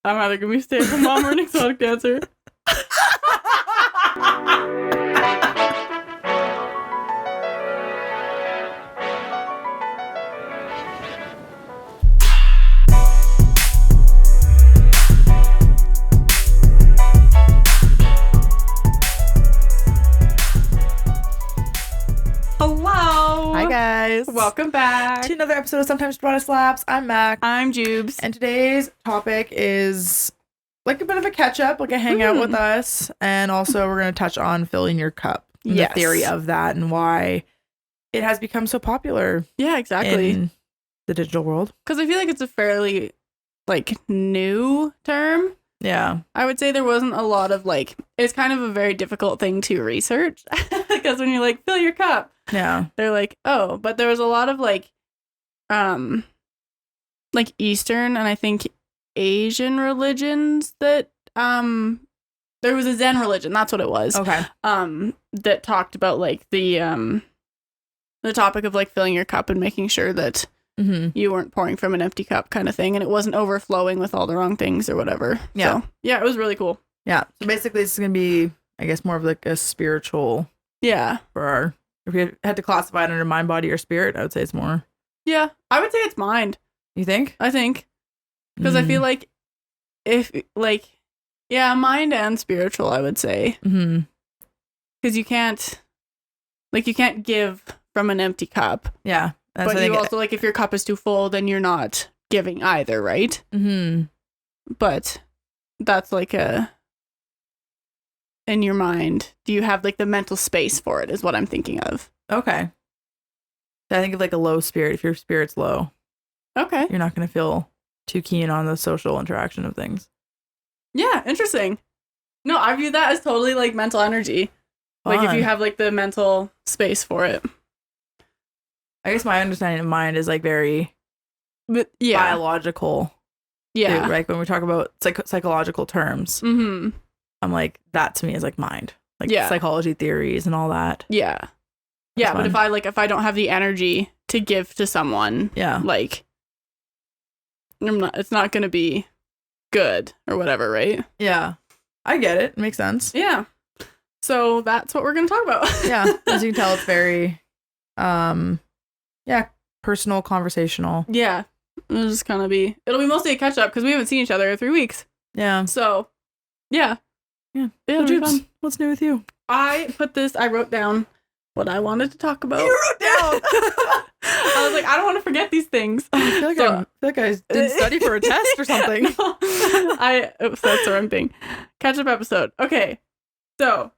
I'm either gonna be stay-at-home mom or an exotic dancer. Hello. Hi guys. Welcome back to another episode of Sometimes Ciabatta Slaps. I'm Mak. I'm Jubes. And today's topic is like a bit of a catch-up, like a hangout with us. And also we're going to touch on filling your cup. And the theory of that and why it has become so popular. Yeah, exactly. In the digital world. Because I feel like it's a fairly like new term. Yeah. I would say there wasn't a lot of like, it's kind of a very difficult thing to research. Because when you're like, fill your cup. Yeah. They're like, oh, but there was a lot of like Eastern and I think Asian religions that there was a Zen religion, that's what it was. Okay. That talked about like the topic of like filling your cup and making sure that you weren't pouring from an empty cup kind of thing and it wasn't overflowing with all the wrong things or whatever. Yeah. So, yeah, it was really cool. Yeah. So basically this is going to be, I guess, more of like a spiritual. Yeah. For our, if we had to classify it under mind, body, or spirit, I would say it's more. Yeah. I would say it's mind. You think? I think. Because I feel like if like, yeah, mind and spiritual, I would say. Because you can't give from an empty cup. Yeah. But you also, like, if your cup is too full, then you're not giving either, right? But that's like in your mind, do you have like the mental space for it is what I'm thinking of. Okay. So I think of like a low spirit. If your spirit's low, okay, you're not going to feel too keen on the social interaction of things. Yeah, interesting. No, I view that as totally like mental energy. Fun. Like if you have like the mental space for it. I guess my understanding of mind is like very biological. Yeah. Too, like when we talk about psychological terms, I'm like, that to me is like mind. Like psychology theories and all that. Yeah. Yeah, but if I don't have the energy to give to someone, like it's not going to be good or whatever, right? Yeah. I get it. Makes sense. Yeah. So that's what we're going to talk about. Yeah. As you can tell, it's very personal, conversational. Yeah. It'll just kind of be, it'll be mostly a catch up because we haven't seen each other in 3 weeks. Yeah. So, yeah. Yeah. It'll be fun. What's new with you? I wrote down what I wanted to talk about. You wrote down! I was like, I don't want to forget these things. I feel like I didn't study for a test or something. Oops, that's the wrong thing. Catch up episode. Okay. So,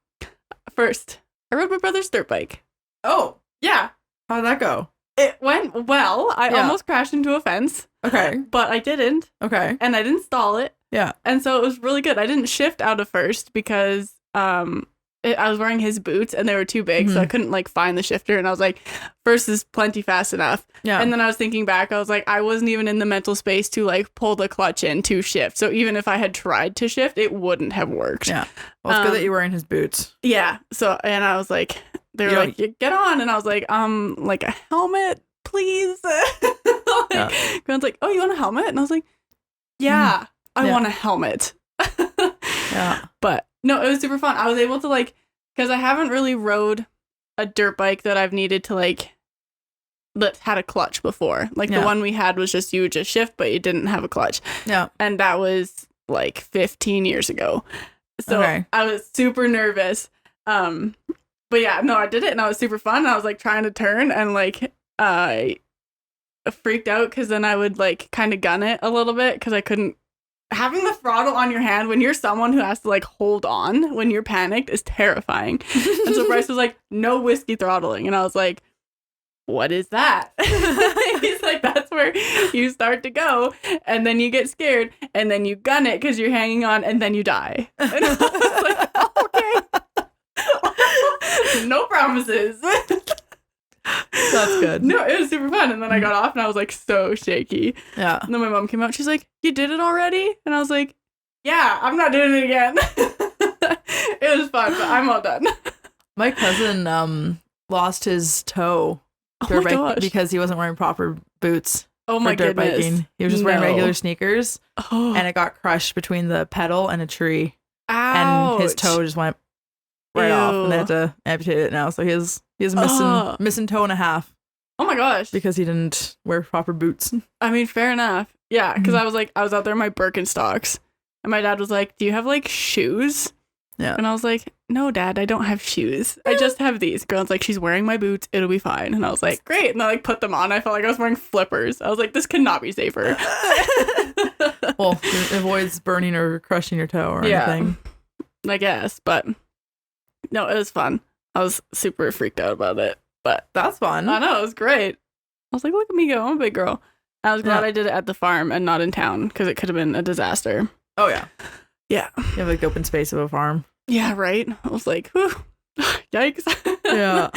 first, I rode my brother's dirt bike. Oh. Yeah. How did that go? It went well. I almost crashed into a fence. Okay. But I didn't. Okay. And I didn't stall it. Yeah. And so it was really good. I didn't shift out of first because I was wearing his boots and they were too big, so I couldn't like find the shifter. And I was like, first is plenty fast enough. Yeah. And then I was thinking back, I was like, I wasn't even in the mental space to like pull the clutch in to shift. So even if I had tried to shift, it wouldn't have worked. Yeah. Well, it's good that you're wearing his boots. Yeah. So, and I was like, they were like, get on. And I was like a helmet, please. Grant's like, oh, you want a helmet? And I was like, yeah, I want a helmet. Yeah. But no, it was super fun. I was able to like, because I haven't really rode a dirt bike that I've needed to like, that had a clutch before. Like the one we had was just, you would just shift, but you didn't have a clutch. Yeah. And that was like 15 years ago. So I was super nervous. But yeah, no, I did it and I was super fun. I was like trying to turn and like I freaked out because then I would like kind of gun it a little bit because I couldn't. Having the throttle on your hand when you're someone who has to like hold on when you're panicked is terrifying. And so Bryce was like, no whiskey throttling. And I was like, what is that? He's like, that's where you start to go and then you get scared and then you gun it because you're hanging on and then you die. And I was like, oh, okay. No promises. That's good. No, it was super fun. And then I got off and I was like so shaky. Yeah. And then my mom came out. She's like, you did it already? And I was like, yeah, I'm not doing it again. It was fun, but I'm all done. My cousin lost his toe because he wasn't wearing proper boots. Oh my dirt goodness. biking. He was just wearing regular sneakers, and it got crushed between the pedal and a tree. Ouch. And his toe just went right off, and they had to amputate it now. So he has missing toe and a half. Oh my gosh. Because he didn't wear proper boots. I mean, fair enough. Yeah, because I was out there in my Birkenstocks, and my dad was like, "Do you have like shoes?" Yeah. And I was like, "No, Dad, I don't have shoes. I just have these." Girl's like, "She's wearing my boots. It'll be fine." And I was like, "Great." And I like put them on. I felt like I was wearing flippers. I was like, "This cannot be safer." Well, it avoids burning or crushing your toe or anything. I guess, but no, it was fun. I was super freaked out about it, but that's fun. I know, it was great. I was like, look at me go, I'm a big girl. I was glad I did it at the farm and not in town because it could have been a disaster. Oh, yeah. Yeah. You have like open space of a farm. Yeah, right? I was like, whew, yikes. Yeah.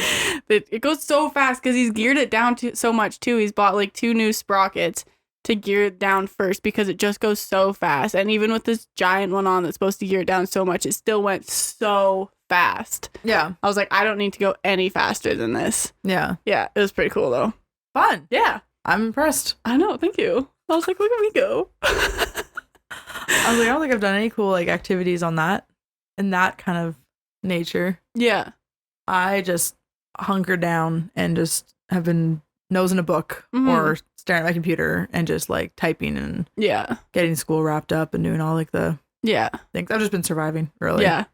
It goes so fast because he's geared it down so much too. He's bought like 2 new sprockets to gear it down first because it just goes so fast. And even with this giant one on that's supposed to gear it down so much, it still went so fast. Yeah. I was like, I don't need to go any faster than this. Yeah. Yeah, it was pretty cool though. Fun. Yeah. I'm impressed. I know, thank you. I was like, look at me go. I was like, I don't think I've done any cool like activities on that in that kind of nature. Yeah. I just hunker down and just have been nose in a book or staring at my computer and just like typing and getting school wrapped up and doing all like the things. I've just been surviving, really. Yeah.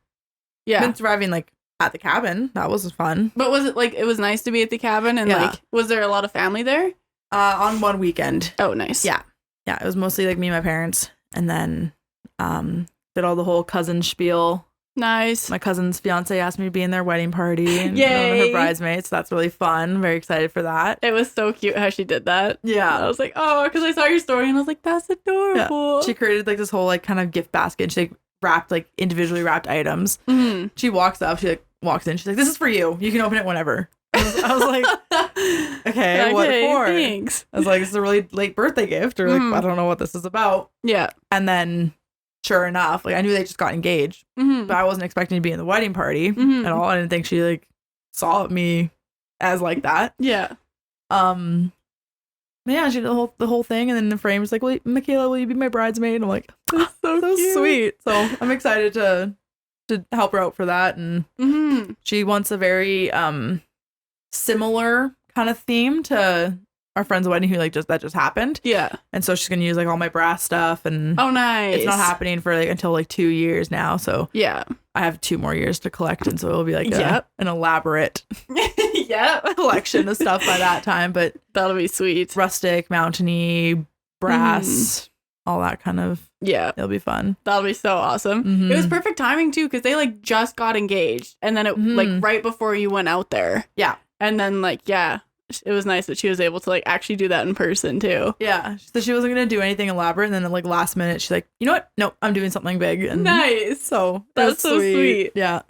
Been surviving like at the cabin. That was fun. But was it like, it was nice to be at the cabin and like, was there a lot of family there? On one weekend. Oh, nice. Yeah. Yeah. It was mostly like me and my parents, and then did all the whole cousin spiel. Nice. My cousin's fiance asked me to be in their wedding party and Yay. her bridesmaids. So that's really fun. Very excited for that. It was so cute how she did that. Yeah. I was like, oh, because I saw your story and I was like, that's adorable. Yeah. She created like this whole like kind of gift basket. She like wrapped like individually wrapped items. Mm-hmm. She walks up. She like walks in. She's like, this is for you. You can open it whenever. I was like, okay, what for? Thanks. I was like, this is a really late birthday gift, or like, I don't know what this is about. Yeah. And then, sure enough, like I knew they just got engaged, but I wasn't expecting to be in the wedding party at all. I didn't think she like saw me as like that. Yeah. Yeah, she did the whole thing, and then the frame was like, Michaela, will you be my bridesmaid? I'm like, that's so sweet. So I'm excited to help her out for that, and she wants a very similar kind of theme to our friend's wedding who like that just happened. Yeah. And so she's gonna use like all my brass stuff, and oh nice. It's not happening for like until like 2 years now. So yeah. I have 2 more years to collect, and so it'll be like an elaborate collection of stuff by that time. But that'll be sweet. Rustic, mountainy, brass, all that kind of it'll be fun. That'll be so awesome. It was perfect timing too, because they like just got engaged, and then it like right before you went out there. Yeah. And then like it was nice that she was able to like actually do that in person too. Yeah. So she wasn't gonna do anything elaborate, and then like last minute she's like, you know what? Nope, I'm doing something big. And nice. So that's so sweet. Yeah.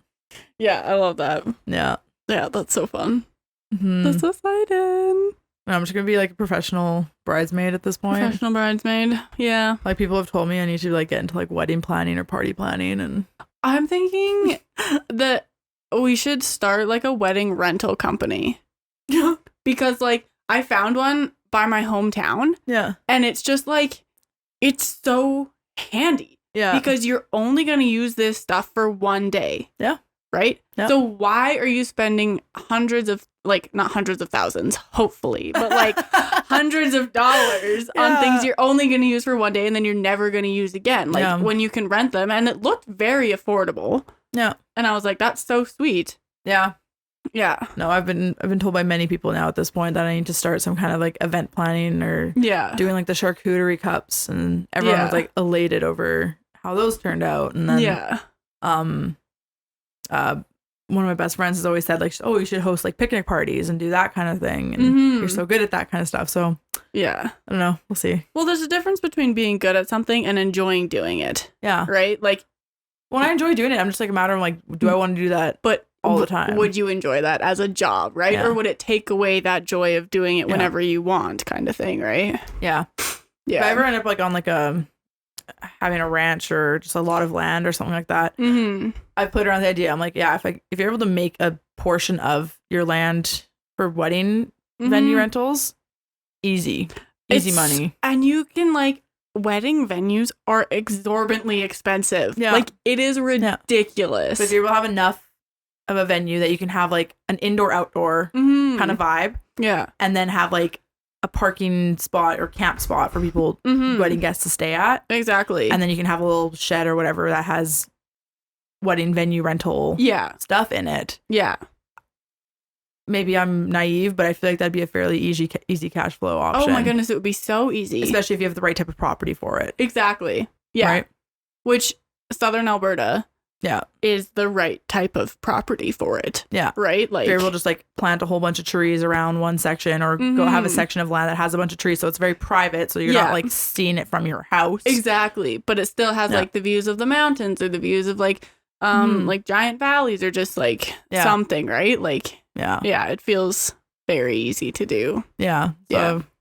Yeah, I love that. Yeah. Yeah, that's so fun. That's so exciting. I'm just gonna be like a professional bridesmaid at this point. Professional bridesmaid. Yeah. Like people have told me I need to like get into like wedding planning or party planning, and I'm thinking that we should start like a wedding rental company. Because like I found one by my hometown. Yeah. And it's just like, it's so handy. Yeah. Because you're only going to use this stuff for one day. Yeah. Right? Yeah. So why are you spending hundreds of, like, not hundreds of thousands, hopefully, but like hundreds of dollars on things you're only going to use for one day and then you're never going to use again. Like when you can rent them. And it looked very affordable. Yeah. And I was like, that's so sweet. Yeah. Yeah. No, I've been told by many people now at this point that I need to start some kind of like event planning or doing like the charcuterie cups, and everyone was like elated over how those turned out. And then one of my best friends has always said like, oh, you should host like picnic parties and do that kind of thing, and you're so good at that kind of stuff. So yeah, I don't know, we'll see. Well, there's a difference between being good at something and enjoying doing it. Yeah. Right? Like when I enjoy doing it, I'm just like a matter of like, do I want to do that? But all the time. Would you enjoy that as a job, right? Yeah. Or would it take away that joy of doing it whenever you want, kind of thing, right? Yeah. Yeah. If I ever end up like on like having a ranch or just a lot of land or something like that, I put around the idea. I'm like, yeah, if you're able to make a portion of your land for wedding venue rentals, easy. Easy money. And you can like, wedding venues are exorbitantly expensive. Yeah. Like it is ridiculous. But if you have enough of a venue that you can have like an indoor outdoor kind of vibe. Yeah. And then have like a parking spot or camp spot for people, wedding guests to stay at. Exactly. And then you can have a little shed or whatever that has wedding venue rental stuff in it. Yeah. Maybe I'm naive, but I feel like that'd be a fairly easy cash flow option. Oh my goodness, it would be so easy. Especially if you have the right type of property for it. Exactly. Yeah. Right? Which Southern Alberta is the right type of property for it. Yeah. Right? Like you're able to just like plant a whole bunch of trees around one section or go have a section of land that has a bunch of trees. So it's very private. So you're not like seeing it from your house. Exactly. But it still has like the views of the mountains or the views of like giant valleys or just like something, right? Like yeah, it feels very easy to do. Yeah. So I've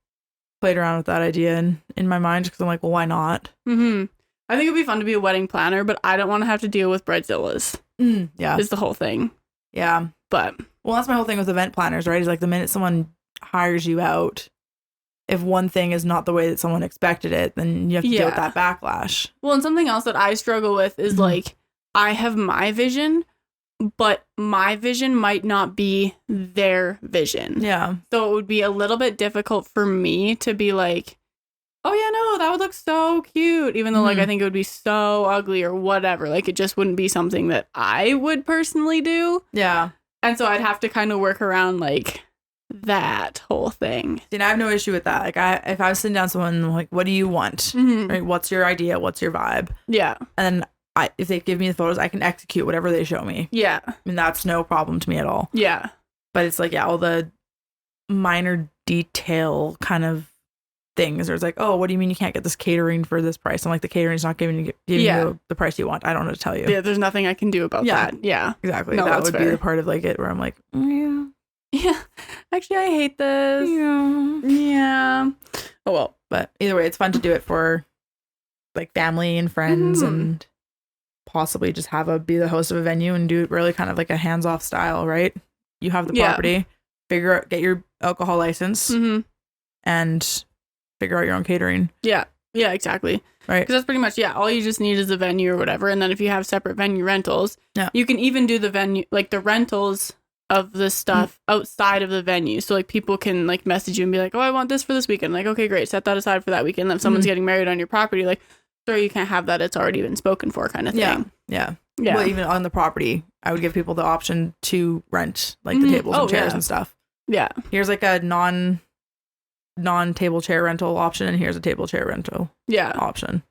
played around with that idea in my mind because I'm like, well, why not? I think it'd be fun to be a wedding planner, but I don't want to have to deal with bridezillas. Yeah. Is the whole thing. Yeah. But well, that's my whole thing with event planners, right? Is like the minute someone hires you out, if one thing is not the way that someone expected it, then you have to deal with that backlash. Well, and something else that I struggle with is like, I have my vision, but my vision might not be their vision. Yeah. So it would be a little bit difficult for me to be like, oh yeah, no, that would look so cute. Even though like I think it would be so ugly or whatever. Like it just wouldn't be something that I would personally do. Yeah. And so I'd have to kind of work around like that whole thing. See, and I have no issue with that. Like if I was sitting down with someone like, what do you want? Right? What's your idea? What's your vibe? Yeah. And then if they give me the photos, I can execute whatever they show me. Yeah. I mean, that's no problem to me at all. Yeah. But it's like, all the minor detail kind of things. Or it's like, oh, what do you mean you can't get this catering for this price? I'm like, the catering's not giving you the price you want. I don't know what to tell you. Yeah, there's nothing I can do about that. Yeah. Exactly. No, that would fair. be the part of like it where I'm like, yeah. Actually, I hate this. Yeah. Oh, well. But either way, it's fun to do it for like family and friends and possibly just be the host of a venue and do it really kind of like a hands-off style, right? You have the property, get your alcohol license and figure out your own catering. Yeah. Yeah, exactly. Right. Because that's pretty much, all you just need is a venue or whatever. And then if you have separate venue rentals, you can even do the venue, like the rentals of the stuff outside of the venue. So like people can like message you and be like, oh, I want this for this weekend. Like, okay, great. Set that aside for that weekend. Then if someone's getting married on your property, like, sorry, you can't have that. It's already been spoken for kind of thing. Yeah. Well, even on the property, I would give people the option to rent like the tables and chairs and stuff. Yeah. Here's like a non-table chair rental option and here's a table chair rental option.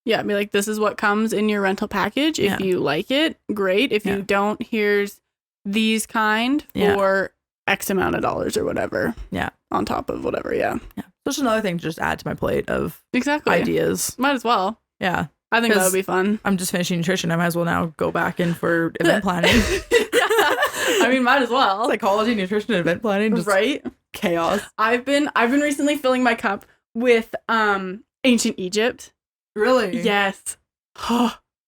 Yeah, be like, this is what comes in your rental package. If you like it, great. If you don't, here's these kind for X amount of dollars or whatever. Yeah. On top of whatever, yeah. Just another thing to just add to my plate of ideas. Might as well. Yeah. I think that would be fun. I'm just finishing nutrition. I might as well now go back in for event planning. I mean, might as well. Psychology, nutrition, and event planning. Just chaos. I've been recently filling my cup with ancient Egypt. Really? Yes.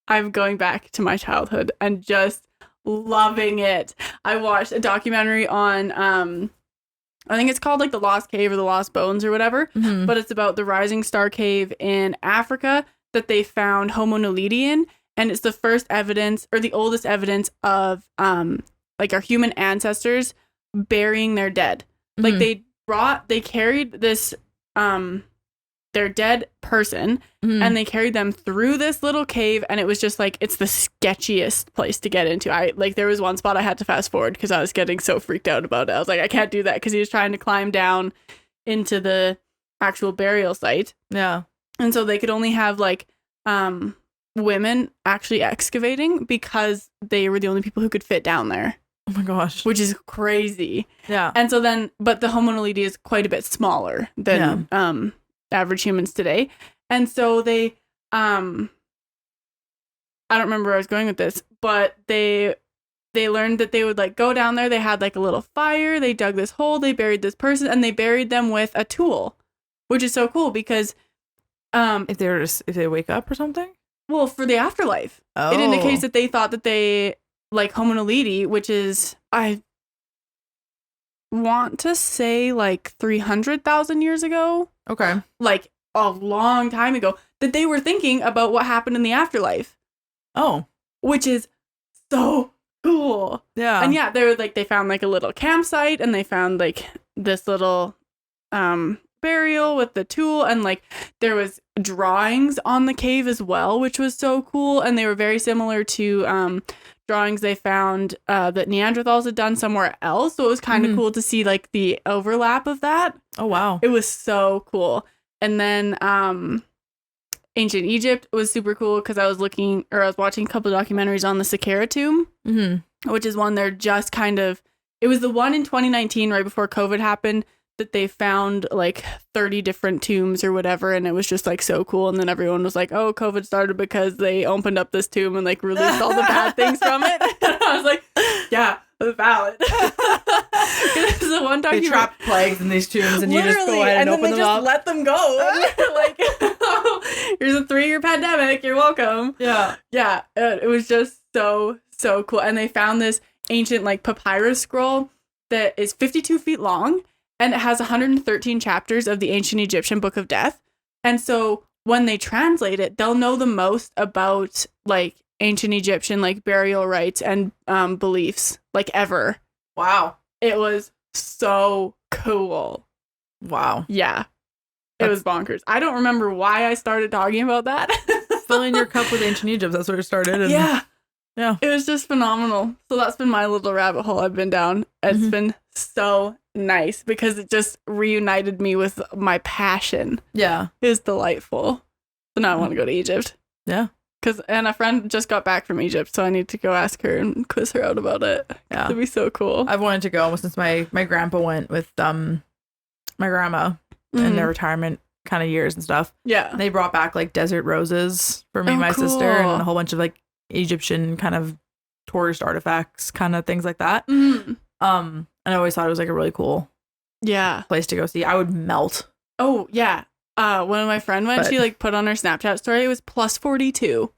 I'm going back to my childhood and just loving it. I watched a documentary on I think it's called like the Lost Cave or the Lost Bones or whatever, but it's about the Rising Star Cave in Africa that they found Homo naledi in, and it's the first evidence or the oldest evidence of like our human ancestors burying their dead. Like they carried this their dead person and they carried them through this little cave, and it was just like, it's the sketchiest place to get into. There was one spot I had to fast forward because I was getting so freaked out about it. I was like, I can't do that, because he was trying to climb down into the actual burial site. Yeah. And so they could only have like women actually excavating because they were the only people who could fit down there. Oh my gosh. Which is crazy. Yeah. And so then, but the Homo naledi is quite a bit smaller than average humans today. And so they, I don't remember where I was going with this, but they learned that they would like go down there. They had like a little fire. They dug this hole. They buried this person, and they buried them with a tool, which is so cool because if they wake up or something? Well, for the afterlife. Oh. It indicates that they thought that they, like Homo naledi, which is, want to say like 300,000 years ago. Okay. Like a long time ago, that they were thinking about what happened in the afterlife. Oh. Which is so cool. Yeah. And yeah, they were like, they found like a little campsite and they found like this little burial with the tool, and like there was drawings on the cave as well, which was so cool. And they were very similar to drawings they found that Neanderthals had done somewhere else. So it was kind of cool to see like the overlap of that. Oh, wow. It was so cool. And then ancient Egypt was super cool because I was watching a couple of documentaries on the Saqqara tomb, which is one they're just kind of, it was the one in 2019 right before COVID happened that they found like 30 different tombs or whatever, and it was just like so cool. And then everyone was like, oh, COVID started because they opened up this tomb and like released all the bad things from it. And I was like, yeah, valid. It's the one documentary. They trap plagues in these tombs and you just go ahead and open them up. Let them go. And like, oh, here's a 3-year pandemic. You're welcome. Yeah. Yeah. It was just so cool. And they found this ancient like papyrus scroll that is 52 feet long, and it has 113 chapters of the ancient Egyptian Book of Death. And so when they translate it, they'll know the most about like ancient Egyptian like burial rites and beliefs like ever. Wow. It was so cool. Wow. Yeah. It was bonkers. I don't remember why I started talking about that. Filling your cup with ancient Egypt. That's where it started. And yeah. Yeah. It was just phenomenal. So that's been my little rabbit hole I've been down. It's been so nice because it just reunited me with my passion. Yeah. It was delightful. So now I want to go to Egypt. Yeah. And a friend just got back from Egypt, so I need to go ask her and quiz her out about it. Yeah. It'd be so cool. I've wanted to go since my grandpa went with my grandma in their retirement kind of years and stuff. Yeah. And they brought back like desert roses for me and my sister, and a whole bunch of like Egyptian kind of tourist artifacts, kind of things like that. And I always thought it was like a really cool place to go see. I would melt. Oh yeah. When my friend went, she like put on her Snapchat story, it was plus 42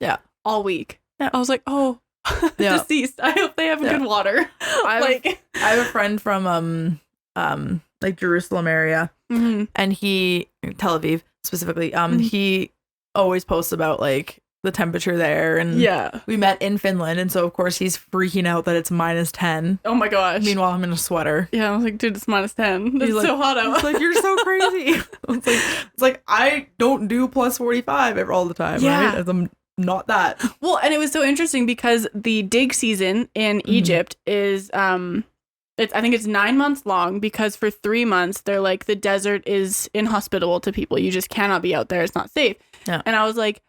all week. Yeah. I was like, oh, deceased. I hope they have good water. I have a friend from like Jerusalem area, and he, Tel Aviv specifically, he always posts about like the temperature there, and we met in Finland, and so of course he's freaking out that it's minus 10. Oh my gosh. Meanwhile, I'm in a sweater. Yeah, I was like, dude, it's minus 10. It's like, so hot out. It's like, you're so crazy. It's like I don't do plus 45 all the time, right? As I'm not that. Well, and it was so interesting because the dig season in Egypt is I think it's 9 months long, because for 3 months they're like, the desert is inhospitable to people. You just cannot be out there. It's not safe. Yeah. And I was like,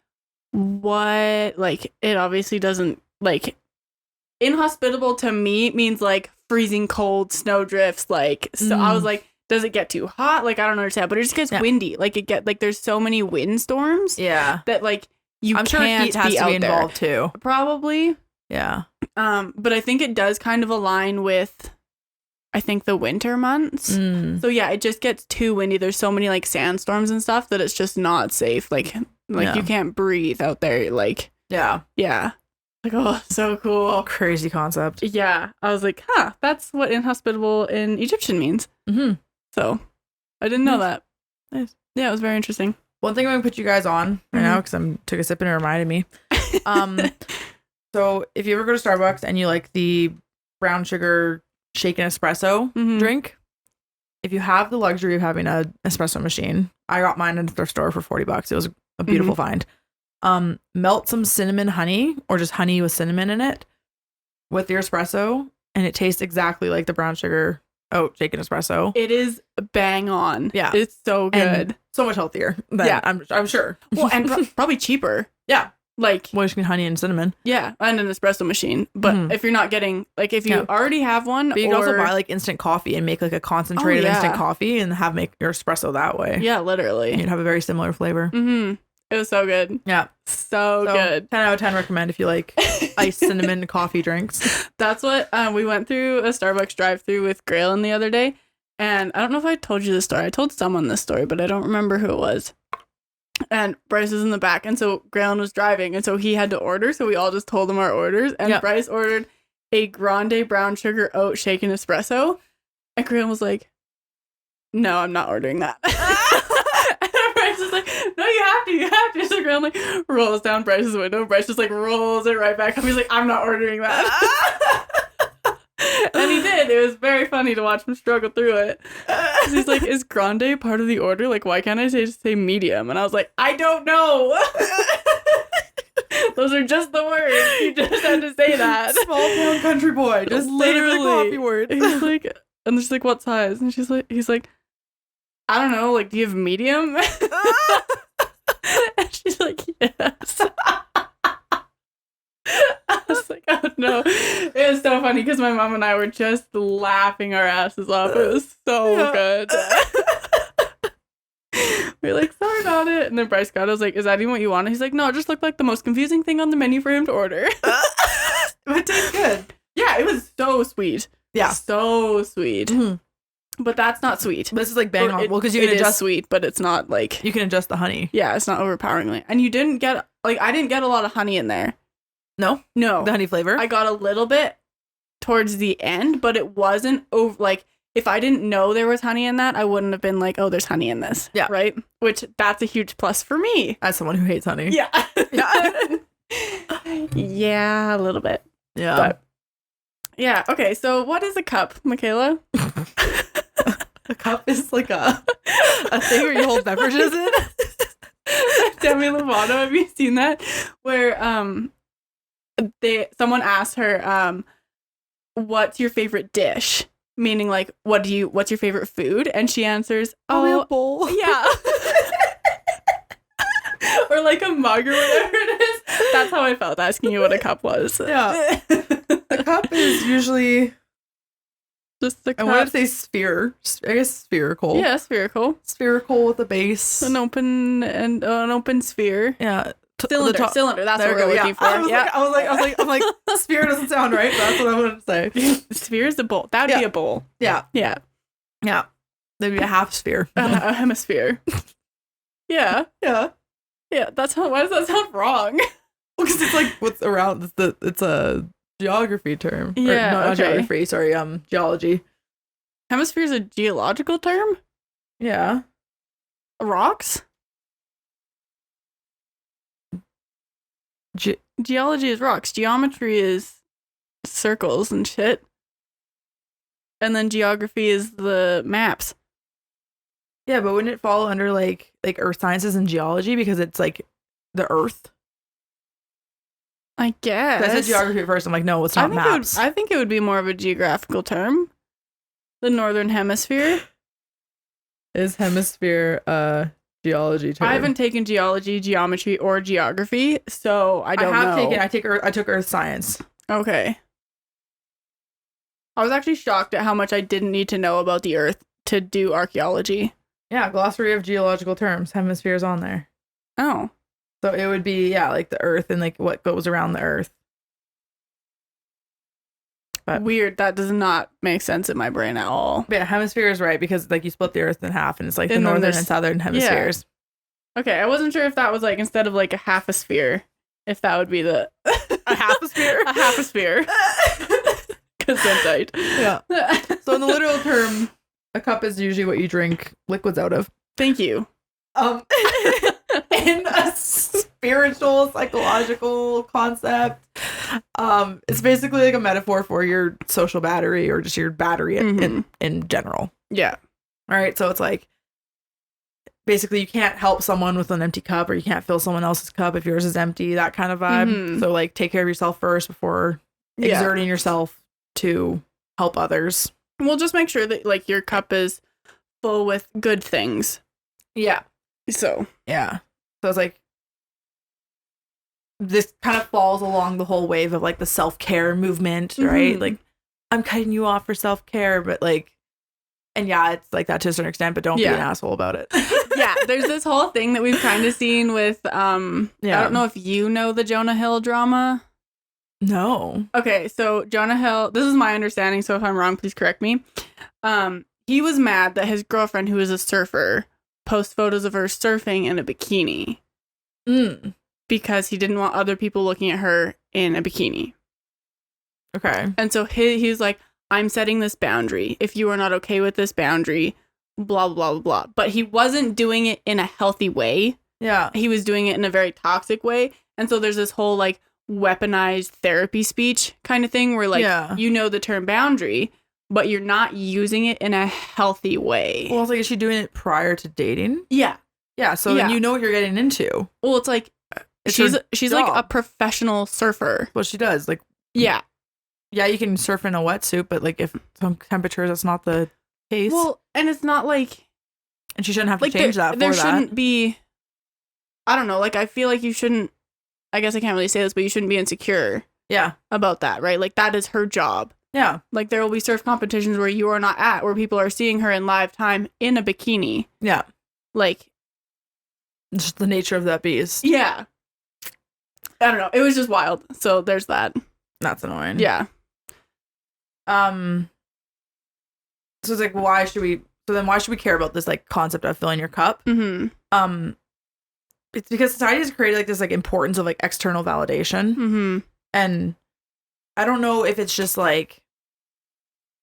what? Like, it obviously doesn't, like, inhospitable to me means like freezing cold, snow drifts, like, so I was like, does it get too hot? Like, I don't understand, but it just gets windy. Like, there's so many wind storms that like I'm sure heat has to be involved too. Probably. Yeah. But I think it does kind of align with, I think, the winter months. So yeah, it just gets too windy. There's so many like sandstorms and stuff that it's just not safe. Like you can't breathe out there. Like, yeah. Like, oh, so cool. Crazy concept. Yeah. I was like, that's what inhospitable in Egyptian means. So I didn't know that. Nice. Yeah, it was very interesting. One thing I'm going to put you guys on right now, because I took a sip and it reminded me. So if you ever go to Starbucks and you like the brown sugar shaken espresso drink, if you have the luxury of having an espresso machine, I got mine at the thrift store for $40. It was a beautiful find. Melt some cinnamon honey, or just honey with cinnamon in it, with your espresso, and it tastes exactly like the brown sugar shaken espresso. It is bang on. Yeah, it's so good. And so much healthier. I'm sure. Well, and probably cheaper. Yeah. Like, well, you can honey and cinnamon. Yeah, and an espresso machine. But if you're not getting, like, if you already have one, but you can also buy like instant coffee and make like a concentrated instant coffee and make your espresso that way. Yeah, literally. And you'd have a very similar flavor. It was so good. Yeah, so good. 10 out of 10 recommend if you like iced cinnamon coffee drinks. That's what we went through a Starbucks drive-through with Graylin the other day, and I don't know if I told you this story. I told someone this story, but I don't remember who it was. And Bryce was in the back, and so Graylin was driving, and so he had to order, so we all just told him our orders, and Bryce ordered a grande brown sugar oat shaken espresso, And Corinne was like, no, I'm not ordering that. And Bryce is like, no, you have to. So Corinne like rolls down Bryce's window. Bryce just like rolls it right back up. He's like, I'm not ordering that. And he did. It was very funny to watch him struggle through it. He's like, is grande part of the order? Like, why can't I just say medium? And I was like, I don't know. Those are just the words. You just had to say that. Small town country boy. Just literally the coffee word. He's like, and she's like, what size? And he's like, I don't know. Like, do you have medium? And she's like, yes. I was like, oh no. It was so funny because my mom and I were just laughing our asses off. It was so good. We were like, sorry about it. And then Bryce got it. I was like, is that even what you want? He's like, no, it just looked like the most confusing thing on the menu for him to order. It tastes good. Yeah, it was so sweet. Yeah. So sweet. Mm-hmm. But that's not sweet. This is like bang on. Well, because you can adjust sweet, but it's not like... You can adjust the honey. Yeah, it's not overpoweringly. And you didn't get... Like, I didn't get a lot of honey in there. No? No. The honey flavor? I got a little bit towards the end, but it wasn't over... Like, if I didn't know there was honey in that, I wouldn't have been like, oh, there's honey in this. Yeah. Right? Which, that's a huge plus for me. As someone who hates honey. Yeah. Yeah. Yeah, a little bit. Yeah. But, yeah. Okay, so what is a cup, Michaela? A cup is like a thing where you hold beverages in. Demi Lovato, have you seen that? Where someone asked her, what's your favorite dish? Meaning like, what's your favorite food? And she answers, a bowl. Yeah. Or like a mug or whatever it is. That's how I felt asking you what a cup was. Yeah. A cup is usually just a cup. I want to say sphere. I guess spherical. Yeah, spherical. Spherical with a base. An open sphere. Yeah. Cylinder. That's what we're looking for. I was like, sphere doesn't sound right. But that's what I wanted to say. Sphere is a bowl. That would be a bowl. Yeah. Yeah. Yeah. There'd be a half sphere. A hemisphere. Yeah. Yeah. Yeah. Why does that sound wrong? Well, because it's like what's around. It's a geography term. Yeah. Not geography. Sorry. Geology. Hemisphere is a geological term? Yeah. Rocks? Geology is rocks. Geometry is circles and shit. And then geography is the maps. Yeah, but wouldn't it fall under like earth sciences and geology because it's like the earth? I guess. I said geography at first. I'm like, no, it's not maps. I think it would be more of a geographical term. The northern hemisphere. Is hemisphere geology term? I haven't taken geology, geometry, or geography, so I don't know. I took earth science. Okay. I was actually shocked at how much I didn't need to know about the earth to do archaeology. Yeah, glossary of geological terms. Hemisphere is on there. Oh. So it would be, like the earth and like what goes around the earth. But weird. That does not make sense in my brain at all. Yeah, hemisphere is right because like you split the earth in half and it's like the northern and southern hemispheres. Yeah. Okay, I wasn't sure if that was like instead of like a half a sphere, if that would be the a half a sphere? A half a sphere. Because that's right. Yeah. So in the literal term, a cup is usually what you drink liquids out of. Thank you. In a spiritual, psychological concept, it's basically like a metaphor for your social battery or just your battery in general. Yeah. All right. So it's like basically you can't help someone with an empty cup or you can't fill someone else's cup if yours is empty, that kind of vibe. Mm-hmm. So like take care of yourself first before exerting yourself to help others. We'll just make sure that like your cup is full with good things. Yeah. So it's like this kind of falls along the whole wave of like the self-care movement, right? Mm-hmm. Like I'm cutting you off for self-care, but like, and it's like that to a certain extent, but don't be an asshole about it. Yeah, there's this whole thing that we've kind of seen with I don't know if you know the Jonah Hill drama. No. Okay, so Jonah Hill, this is my understanding, so if I'm wrong, please correct me. He was mad that his girlfriend, who is a surfer, post photos of her surfing in a bikini. Because he didn't want other people looking at her in a bikini. Okay. And so he was like, I'm setting this boundary. If you are not okay with this boundary, blah, blah, blah, blah. But he wasn't doing it in a healthy way. Yeah. He was doing it in a very toxic way. And so there's this whole like weaponized therapy speech kind of thing where like, you know the term boundary, but you're not using it in a healthy way. Well, it's like, is she doing it prior to dating? Yeah. Yeah. So then you know what you're getting into. Well, it's like, she's like a professional surfer. Well, she does. Like, yeah, you can surf in a wetsuit, but like if some temperatures, that's not the case. Well, and it's not like, and she shouldn't have to change that. There shouldn't be. I don't know. Like, I feel like you shouldn't. I guess I can't really say this, but you shouldn't be insecure. Yeah. About that, right? Like that is her job. Yeah. Like there will be surf competitions where you are not at, where people are seeing her in live time in a bikini. Yeah. Like, just the nature of that beast. Yeah. I don't know. It was just wild. So there's that. That's annoying. Yeah. So it's like, why should we care about this like concept of filling your cup? Mm-hmm. It's because society has created like this like importance of like external validation. Mm-hmm. And I don't know if it's just like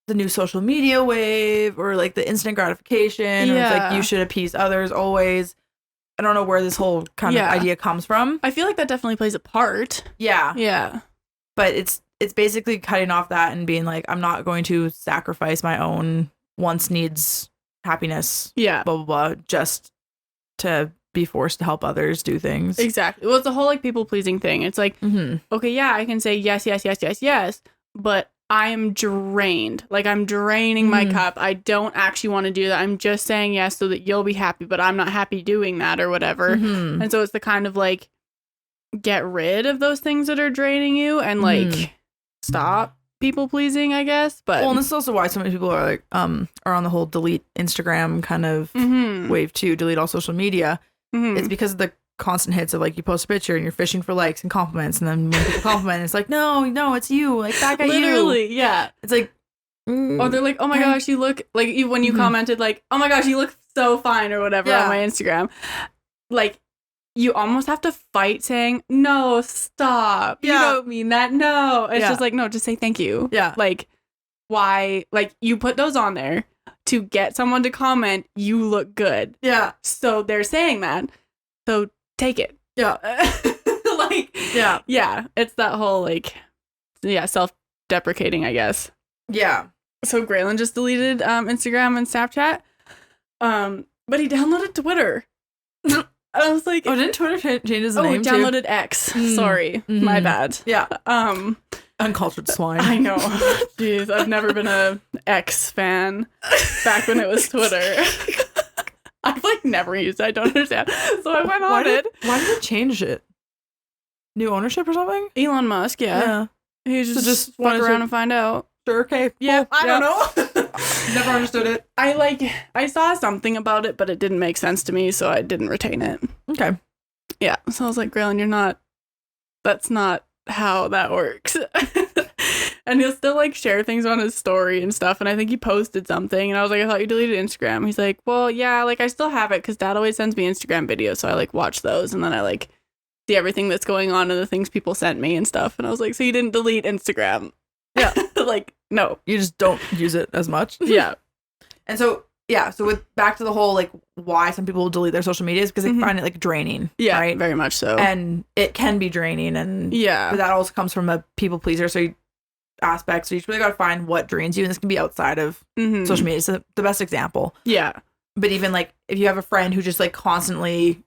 the new social media wave or like the instant gratification or it's like you should appease others always. I don't know where this whole kind of idea comes from. I feel like that definitely plays a part. Yeah. Yeah. But it's basically cutting off that and being like, I'm not going to sacrifice my own wants, needs, happiness, blah, blah, blah, just to be forced to help others do things. Exactly. Well, it's the whole like people pleasing thing. It's like, okay, yeah, I can say yes, yes, yes, yes, yes, but I am drained. Like I'm draining my cup. I don't actually want to do that. I'm just saying yes so that you'll be happy, but I'm not happy doing that or whatever. And so it's the kind of like get rid of those things that are draining you and like stop people pleasing, I guess. But well, and this is also why so many people are like are on the whole delete Instagram kind of wave too, delete all social media. It's because of the constant hits of like you post a picture and you're fishing for likes and compliments, and then when people compliment, it's like no, it's you, like that guy. Literally, you. Yeah. It's like, or they're like, oh my gosh, you look like when you commented like, oh my gosh, you look so fine or whatever on my Instagram. Like you almost have to fight saying no, stop. You don't mean that. No, it's just like no, just say thank you. Yeah, like why? Like you put those on there to get someone to comment, you look good. Yeah. So they're saying that. So take it. Yeah. Like, yeah. It's that whole, like, self-deprecating, I guess. Yeah. So Graylin just deleted Instagram and Snapchat. But he downloaded Twitter. I was like... Oh, didn't Twitter change his name, too? Oh, downloaded X. Sorry. My bad. Yeah. Uncultured swine. I know. Jeez, I've never been a X fan back when it was Twitter. I've like never used it. I don't understand. So I went on it. Why did it change it? New ownership or something? Elon Musk, yeah. He just walk around and find out. Sure, okay. Yeah. Well, I don't know. Never understood it. I saw something about it, but it didn't make sense to me, so I didn't retain it. Okay. Yeah. So I was like, Graylin, that's not how that works. And he'll still like share things on his story and stuff, and I think he posted something and I was like, I thought you deleted Instagram. He's like, well, yeah, like I still have it because Dad always sends me Instagram videos, so I like watch those and then I like see everything that's going on and the things people sent me and stuff. And I was like, so you didn't delete Instagram? Yeah. Like, no, you just don't use it as much. Yeah. And so with back to the whole like why some people delete their social media is because they find it like draining. Yeah, right? Very much so. And it can be draining, and but that also comes from a people pleaser aspect. So you really got to find what drains you, and this can be outside of social media. So the best example. Yeah. But even like if you have a friend who just like constantly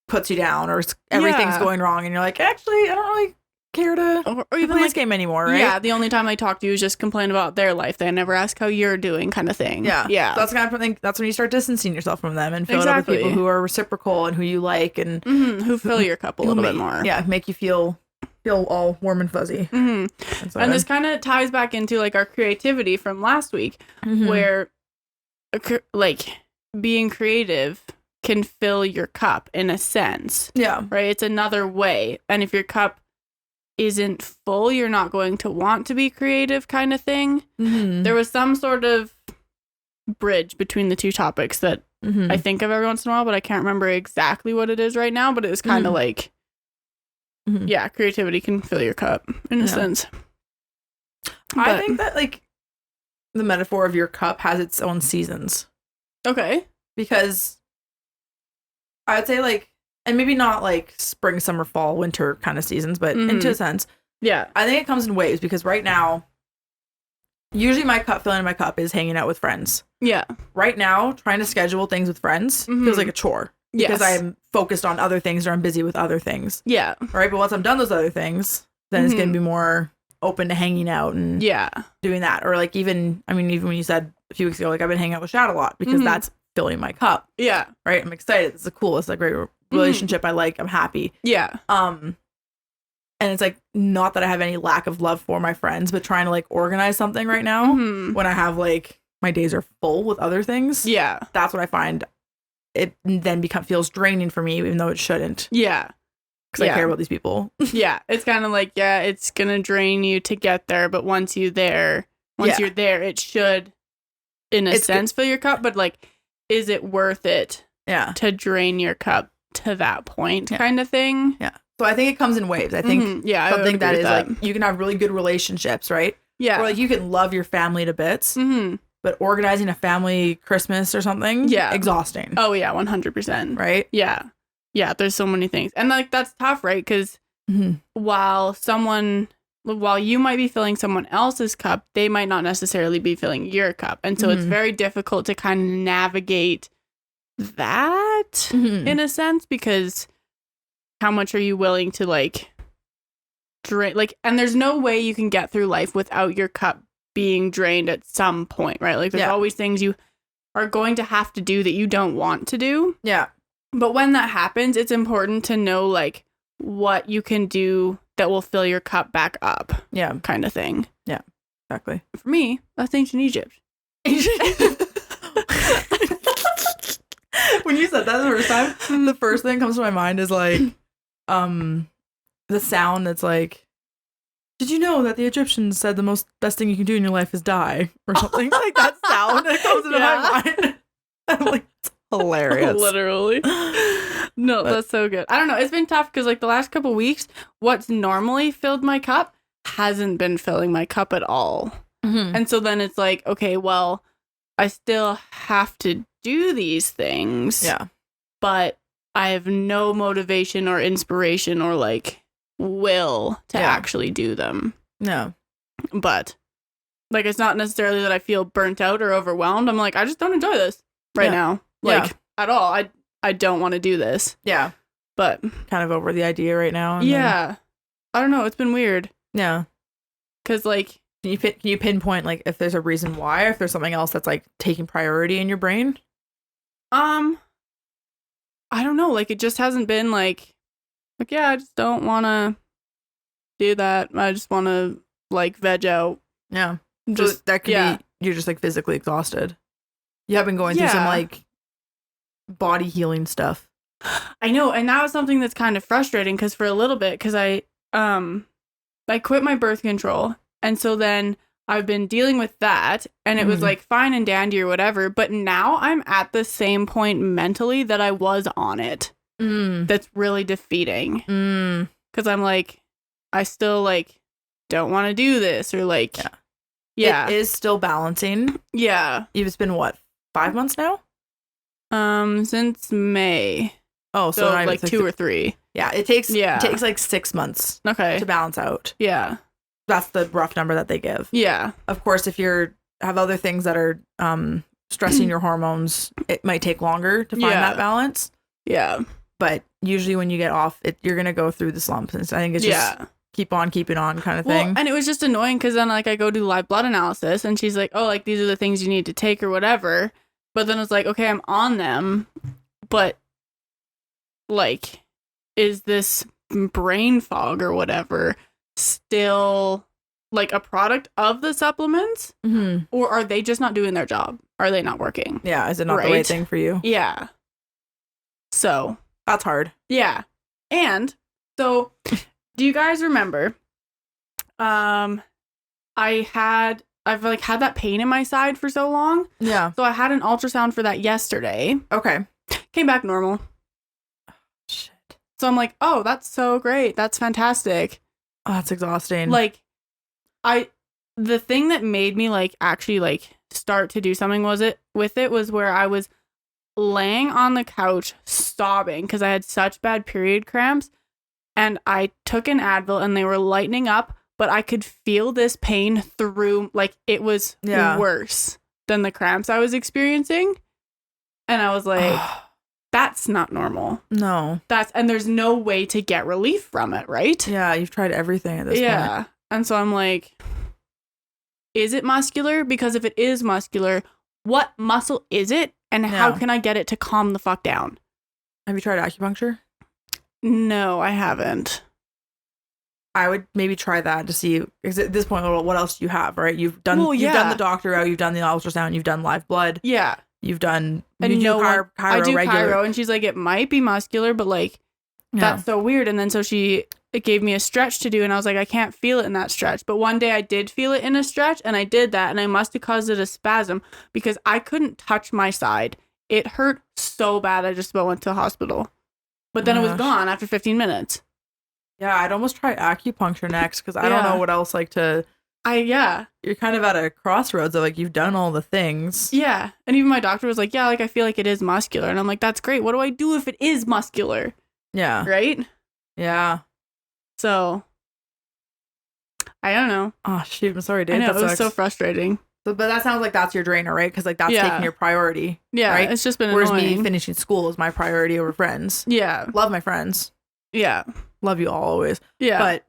puts you down, or everything's going wrong, and you're like, actually, I don't really care to or even play this game anymore, right? Yeah, the only time they talk to you is just complain about their life. They never ask how you're doing, kind of thing. Yeah. So that's kind of thing. That's when you start distancing yourself from them and fill it up with people who are reciprocal and who you like and who fill your cup a little bit more. Yeah, make you feel all warm and fuzzy. And this kind of ties back into like our creativity from last week, where like being creative can fill your cup in a sense. Yeah. Right? It's another way. And if your cup isn't full, you're not going to want to be creative, kind of thing. There was some sort of bridge between the two topics that I think of every once in a while, but I can't remember exactly what it is right now. But it was kind of like, creativity can fill your cup in a sense. I think that like the metaphor of your cup has its own seasons. Okay. Because I would say like, and maybe not like spring, summer, fall, winter kind of seasons, but into a sense. Yeah. I think it comes in waves because right now, usually my cup, filling my cup is hanging out with friends. Yeah. Right now, trying to schedule things with friends feels like a chore. Because I'm focused on other things or I'm busy with other things. Yeah. Right? But once I'm done those other things, then it's going to be more open to hanging out and doing that. Or like even when you said a few weeks ago, like I've been hanging out with Shad a lot because that's filling my cup. Yeah. Right? I'm excited. It's the coolest, like great relationship I like. I'm happy. Yeah. And it's like not that I have any lack of love for my friends, but trying to like organize something right now when I have like my days are full with other things. Yeah. That's what I find. It then feels draining for me, even though it shouldn't. Yeah. Because I care about these people. Yeah. It's kind of like, it's going to drain you to get there. But once you're there, it should, in a sense, fill your cup. But like, is it worth it to drain your cup to that point kind of thing? Yeah. So I think it comes in waves. I think something that is like, you can have really good relationships, right? Yeah. Or like you can love your family to bits. But organizing a family Christmas or something, exhausting. Oh, yeah, 100%. Right? Yeah. Yeah, there's so many things. And, like, that's tough, right? Because while you might be filling someone else's cup, they might not necessarily be filling your cup. And so it's very difficult to kind of navigate that in a sense, because how much are you willing to, like, drain? Like, and there's no way you can get through life without your cup being drained at some point, right? Like there's always things you are going to have to do that you don't want to do. Yeah. But when that happens, it's important to know like what you can do that will fill your cup back up. Yeah. Kind of thing. Yeah. Exactly. For me, that's ancient Egypt. When you said that the first time, the first thing that comes to my mind is like the sound that's like, did you know that the Egyptians said the best thing you can do in your life is die? Or something like that sound that comes into my mind. I'm like, it's hilarious. Literally. No, that's so good. I don't know. It's been tough because like the last couple weeks, what's normally filled my cup hasn't been filling my cup at all. And so then it's like, okay, well, I still have to do these things. Yeah. But I have no motivation or inspiration or like will to actually do them. No. But like it's not necessarily that I feel burnt out or overwhelmed. I'm like, I just don't enjoy this right now. Like at all. I don't want to do this. Yeah. But kind of over the idea right now. I don't know. It's been weird. Yeah. Cause like can you pinpoint like if there's a reason why, or if there's something else that's like taking priority in your brain? I don't know. Like it just hasn't been like I just don't want to do that. I just want to like veg out. Yeah. Just so that could be you're just like physically exhausted. You have been going through some like body healing stuff. I know, and that was something that's kind of frustrating because for a little bit, because I quit my birth control, and so then I've been dealing with that, and it was like fine and dandy or whatever. But now I'm at the same point mentally that I was on it. That's really defeating. Because I'm like, I still like don't want to do this or like, it is still balancing. Yeah, it's been what 5 months now? Since May. Oh, so like 2 or 3. Yeah, it takes like 6 months. Okay, to balance out. Yeah, that's the rough number that they give. Yeah, of course, if have other things that are stressing your hormones, it might take longer to find that balance. Yeah. But usually when you get off it, you're going to go through the slumps. And so I think it's just keep on keeping on kind of thing. And it was just annoying because then like I go do live blood analysis and she's like, oh, like these are the things you need to take or whatever. But then it's like, okay, I'm on them. But like, is this brain fog or whatever still like a product of the supplements? Or are they just not doing their job? Are they not working? Yeah. Is it not the right thing for you? Yeah. So that's hard. Yeah. And so do you guys remember I've had that pain in my side for so long. Yeah. So I had an ultrasound for that yesterday. Okay. Came back normal. Shit. So I'm like, oh, that's so great. That's fantastic. Oh, that's exhausting. Like the thing that made me like actually like start to do something was where I was laying on the couch sobbing because I had such bad period cramps, and I took an Advil and they were lightening up, but I could feel this pain through, like it was worse than the cramps I was experiencing. And I was like, that's not normal. No. And there's no way to get relief from it, right? Yeah, you've tried everything at this point. Yeah. And so I'm like, is it muscular? Because if it is muscular, what muscle is it? And how can I get it to calm the fuck down? Have you tried acupuncture? No, I haven't. I would maybe try that to see, because at this point, what else do you have, right? You've done the doctor out, you've done the ultrasound, you've done live blood. Yeah. You've done, and you do chiro I do regular. Chiro, and she's like, it might be muscular, but like, that's so weird. And then so it gave me a stretch to do, and I was like, I can't feel it in that stretch. But one day I did feel it in a stretch, and I did that, and I must have caused it a spasm because I couldn't touch my side. It hurt so bad, I just about went to the hospital. But then it was gone after 15 minutes. Yeah, I'd almost try acupuncture next, because I don't know what else you're kind of at a crossroads of like, you've done all the things. Yeah. And even my doctor was like, yeah, like I feel like it is muscular. And I'm like, that's great. What do I do if it is muscular? Yeah. Right? Yeah. So I don't know. Oh shoot, I'm sorry, dude. I know, that it was sucks. so frustrating. But that sounds like that's your drainer, right? Because like that's taking your priority. Yeah, right? It's just been Whereas annoying. me finishing school is my priority over friends. Yeah. Love my friends. Yeah. Love you all always. Yeah. But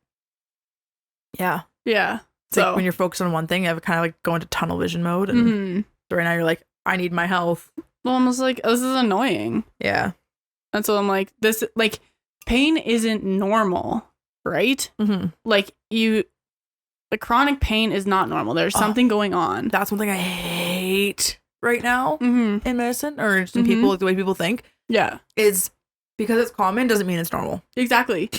yeah. Yeah. It's like when you're focused on one thing, you have kind of like go into tunnel vision mode. And so right now you're like, I need my health. Well, I'm just like, this is annoying. Yeah. And so I'm like, this, like, pain isn't normal, right? Mm-hmm. Like, the chronic pain is not normal. There's something going on. That's one thing I hate right now in medicine, or just in people, like the way people think. Yeah. Is because it's common doesn't mean it's normal. Exactly.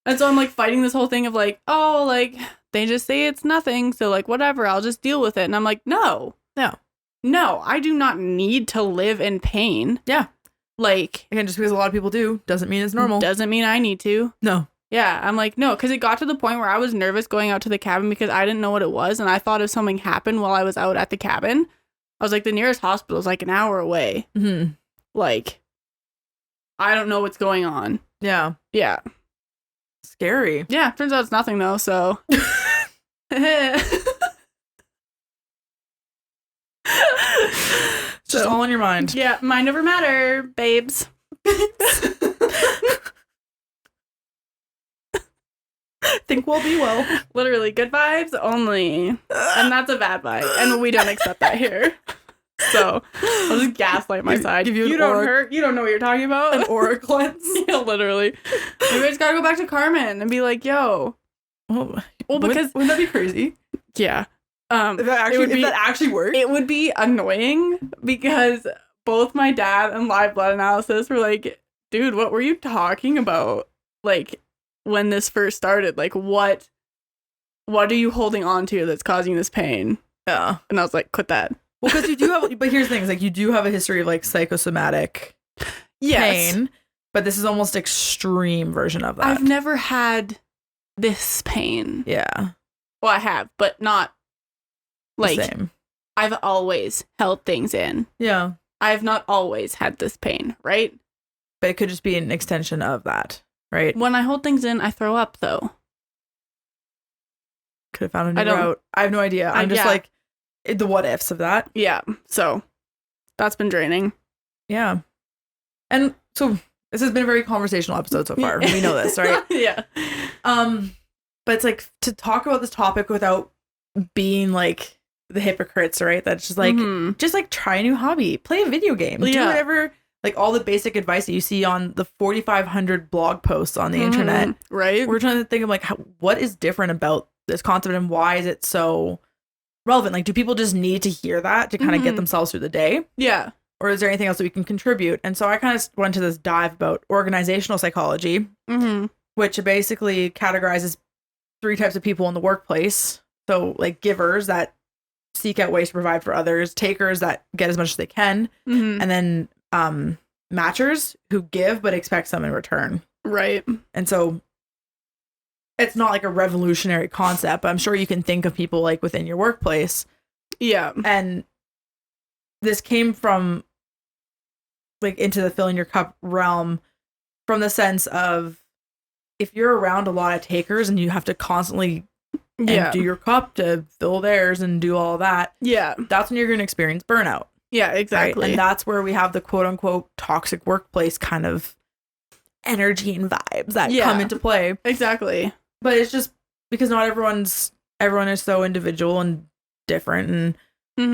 And so I'm like fighting this whole thing of like, oh, like they just say it's nothing. So like, whatever, I'll just deal with it. And I'm like, no, I do not need to live in pain. Yeah. Like, again, just because a lot of people do doesn't mean it's normal. Doesn't mean I need to. No. Yeah. I'm like, no, because it got to the point where I was nervous going out to the cabin because I didn't know what it was. And I thought if something happened while I was out at the cabin, I was like, the nearest hospital is like an hour away. Mm-hmm. Like, I don't know what's going on. Yeah. Yeah. Scary. Yeah. Turns out it's nothing though. So. Just all in your mind. Yeah. Mind over matter, babes. Think we'll be well. Literally, good vibes only. And that's a bad vibe. And we don't accept that here. So I'll just gaslight my side. Give you don't hurt. You don't know what you're talking about. An aura cleanse. Yeah, literally. Maybe I just gotta go back to Carmen and be like, yo. Well, because wouldn't that be crazy? Yeah. If that actually worked, it would be annoying because both my dad and live blood analysis were like, dude, what were you talking about? Like, when this first started, like, what are you holding on to that's causing this pain? Yeah. And I was like, quit that. Well, because you do have, but here's the thing, is like, you do have a history of like psychosomatic pain, but this is almost extreme version of that. I've never had this pain. Yeah. Well, I have, but not like, same. I've always held things in. Yeah. I've not always had this pain, right? But it could just be an extension of that, right? When I hold things in, I throw up, though. Could have found a new route. I have no idea. I'm just like, the what ifs of that. Yeah. So that's been draining. Yeah. And so this has been a very conversational episode so far. We know this, right? Yeah. But it's like to talk about this topic without being like the hypocrites, right? That's just like, just like try a new hobby, play a video game, do whatever, like all the basic advice that you see on the 4,500 blog posts on the internet. Right. We're trying to think of like, what is different about this concept and why is it so relevant? Like, do people just need to hear that to kind of get themselves through the day? Yeah. Or is there anything else that we can contribute? And so I kind of went to this dive about organizational psychology, which basically categorizes 3 types of people in the workplace. So like givers that seek out ways to provide for others, takers that get as much as they can, and then matchers who give but expect some in return. Right. And so it's not like a revolutionary concept, but I'm sure you can think of people like within your workplace. Yeah. And this came from like into the filling your cup realm from the sense of if you're around a lot of takers and you have to constantly empty your cup to fill theirs and do all that. Yeah. That's when you're going to experience burnout. Yeah, exactly. Right? And that's where we have the quote unquote toxic workplace kind of energy and vibes that come into play. Exactly. But it's just because not everyone is so individual and different, and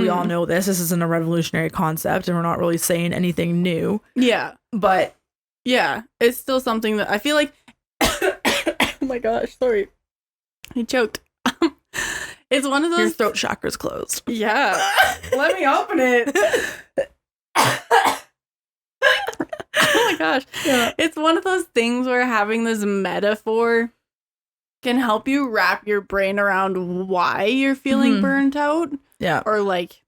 we all know this isn't a revolutionary concept and we're not really saying anything new. Yeah. But yeah, it's still something that I feel like oh my gosh, sorry. I choked. It's one of those. Your throat chakra's closed. Yeah. Let me open it. Oh my gosh. Yeah. It's one of those things where having this metaphor can help you wrap your brain around why you're feeling burnt out. Yeah. Or like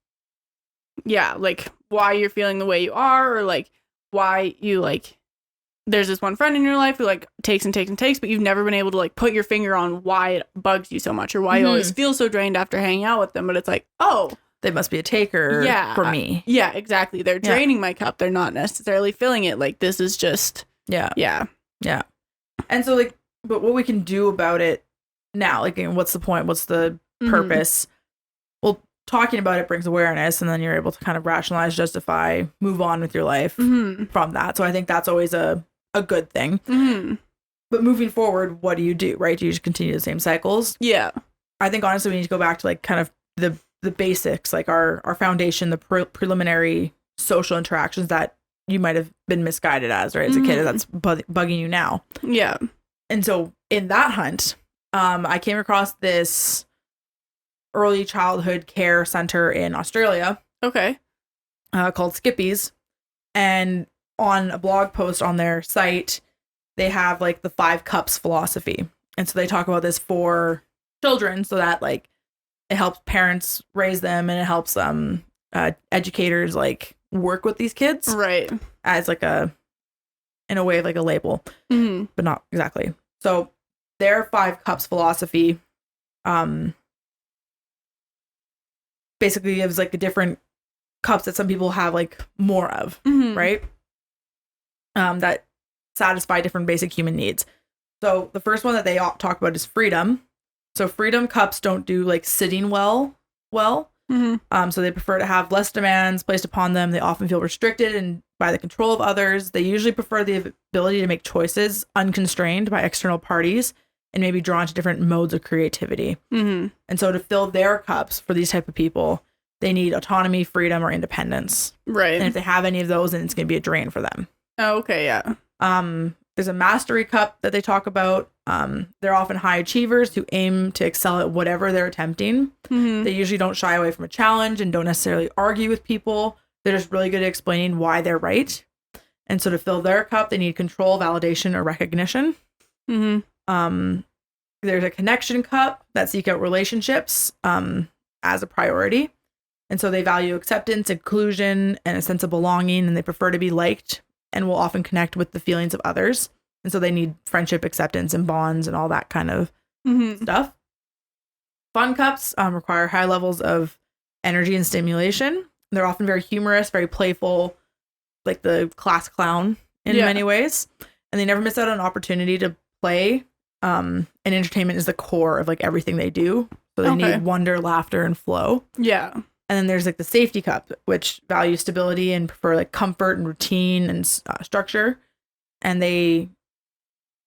why you're feeling the way you are, or like why you like there's this one friend in your life who like takes and takes and takes, but you've never been able to like put your finger on why it bugs you so much or why you always feel so drained after hanging out with them. But it's like, oh, they must be a taker for me. Yeah, exactly. They're draining my cup. They're not necessarily filling it. Like this is just Yeah. And so like, but what we can do about it now, like what's the point? What's the purpose? Well, talking about it brings awareness, and then you're able to kind of rationalize, justify, move on with your life from that. So I think that's always a good thing. But moving forward, what do you do, right? Do you just continue the same cycles? Yeah. I think honestly we need to go back to like kind of the basics, like our foundation, the preliminary social interactions that you might have been misguided as, right? As a kid, that's bugging you now. Yeah. And so in that hunt, I came across this early childhood care center in Australia. Okay. Called Skippies. And on a blog post on their site, they have like the 5 cups philosophy. And so they talk about this for children so that like it helps parents raise them, and it helps educators like work with these kids. Right. As like in a way of like a label, but not exactly. So their 5 cups philosophy basically gives like a different cups that some people have like more of, right? That satisfy different basic human needs. So the first one that they talk about is freedom. So freedom cups don't do like sitting well. So they prefer to have less demands placed upon them. They often feel restricted and by the control of others. They usually prefer the ability to make choices unconstrained by external parties and maybe drawn to different modes of creativity. And so to fill their cups for these type of people, they need autonomy, freedom, or independence. Right. And if they have any of those, then it's going to be a drain for them. Oh, okay, yeah. There's a mastery cup that they talk about. They're often high achievers who aim to excel at whatever they're attempting. They usually don't shy away from a challenge and don't necessarily argue with people. They're just really good at explaining why they're right. And so to fill their cup, they need control, validation, or recognition. There's a connection cup that seek out relationships as a priority. And so they value acceptance, inclusion, and a sense of belonging, and they prefer to be liked and will often connect with the feelings of others. And so they need friendship, acceptance, and bonds and all that kind of stuff. Fun cups require high levels of energy and stimulation. They're often very humorous, very playful, like the class clown in many ways. And they never miss out on an opportunity to play. And entertainment is the core of like everything they do. So they need wonder, laughter, and flow. Yeah. And then there's like the safety cup, which values stability and prefer like comfort and routine and structure. And they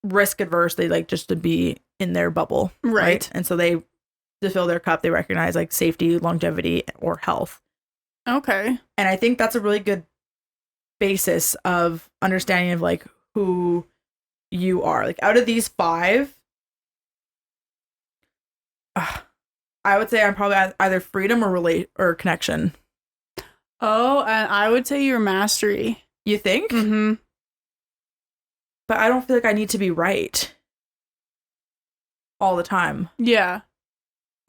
risk adverse. They like just to be in their bubble. Right. And so they, to fill their cup, they recognize like safety, longevity, or health. Okay. And I think that's a really good basis of understanding of like who you are. Like out of these 5, I would say I'm probably either freedom or connection. Oh, and I would say your mastery. You think? But I don't feel like I need to be right all the time. Yeah.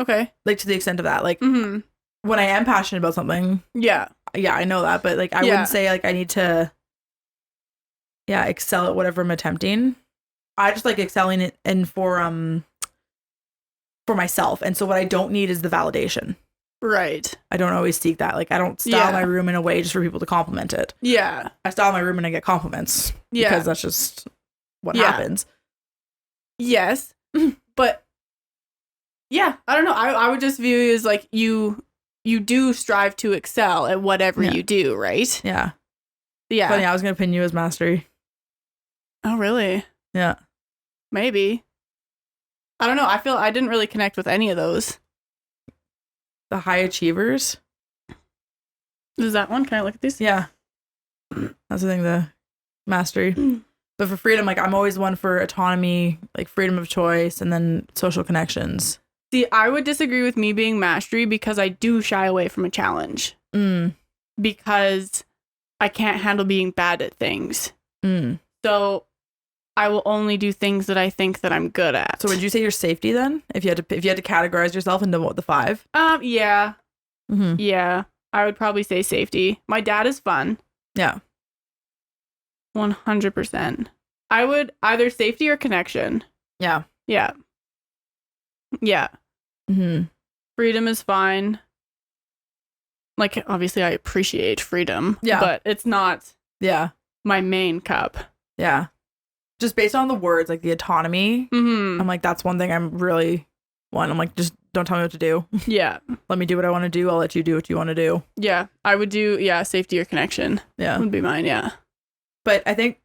Okay. Like to the extent of that. Like when I am passionate about something. Yeah, I know that. But like I wouldn't say like I need to excel at whatever I'm attempting. I just like excelling it and for for myself. And so what I don't need is the validation. Right. I don't always seek that. Like, I don't style my room in a way just for people to compliment it. Yeah. I style my room and I get compliments. Yeah. Because that's just what happens. Yes. But yeah, I don't know. I would just view it as like you do strive to excel at whatever you do, right? Yeah. Yeah. Funny, I was going to pin you as mastery. Oh, really? Yeah. Maybe. I don't know. I feel I didn't really connect with any of those. The high achievers. Is that one? Can I look at these? Yeah. That's the thing, the mastery. But for freedom, like, I'm always one for autonomy, like freedom of choice, and then social connections. See, I would disagree with me being mastery because I do shy away from a challenge. Because I can't handle being bad at things. So I will only do things that I think that I'm good at. So would you say you're safety then? If you had to categorize yourself into what, the 5? Yeah. Yeah. I would probably say safety. My dad is fun. Yeah. 100%. I would either safety or connection. Yeah. Yeah. Yeah. Freedom is fine. Like, obviously I appreciate freedom. Yeah. But it's not my main cup. Yeah. Just based on the words, like the autonomy, I'm like, that's one thing I'm really one. I'm like, just don't tell me what to do. Yeah. Let me do what I want to do. I'll let you do what you want to do. Yeah. I would do, safety or connection. Yeah. Would be mine, yeah. But I think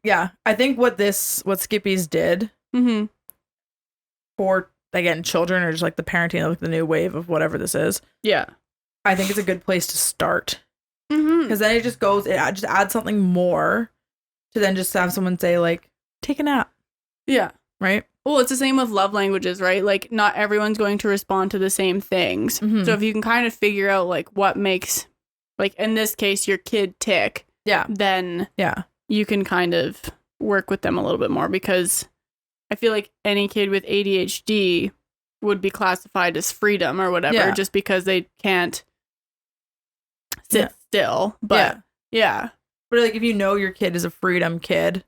what Skippy's did for, again, children or just like the parenting, like the new wave of whatever this is. Yeah. I think it's a good place to start. Because then it just adds something more to then just have someone say, like, take a nap. Yeah. Right? Well, it's the same with love languages, right? Like, not everyone's going to respond to the same things. So if you can kind of figure out, like, what makes, like, in this case, your kid tick, then you can kind of work with them a little bit more, because I feel like any kid with ADHD would be classified as freedom or whatever, just because they can't sit still. But, But, like, if you know your kid is a freedom kid,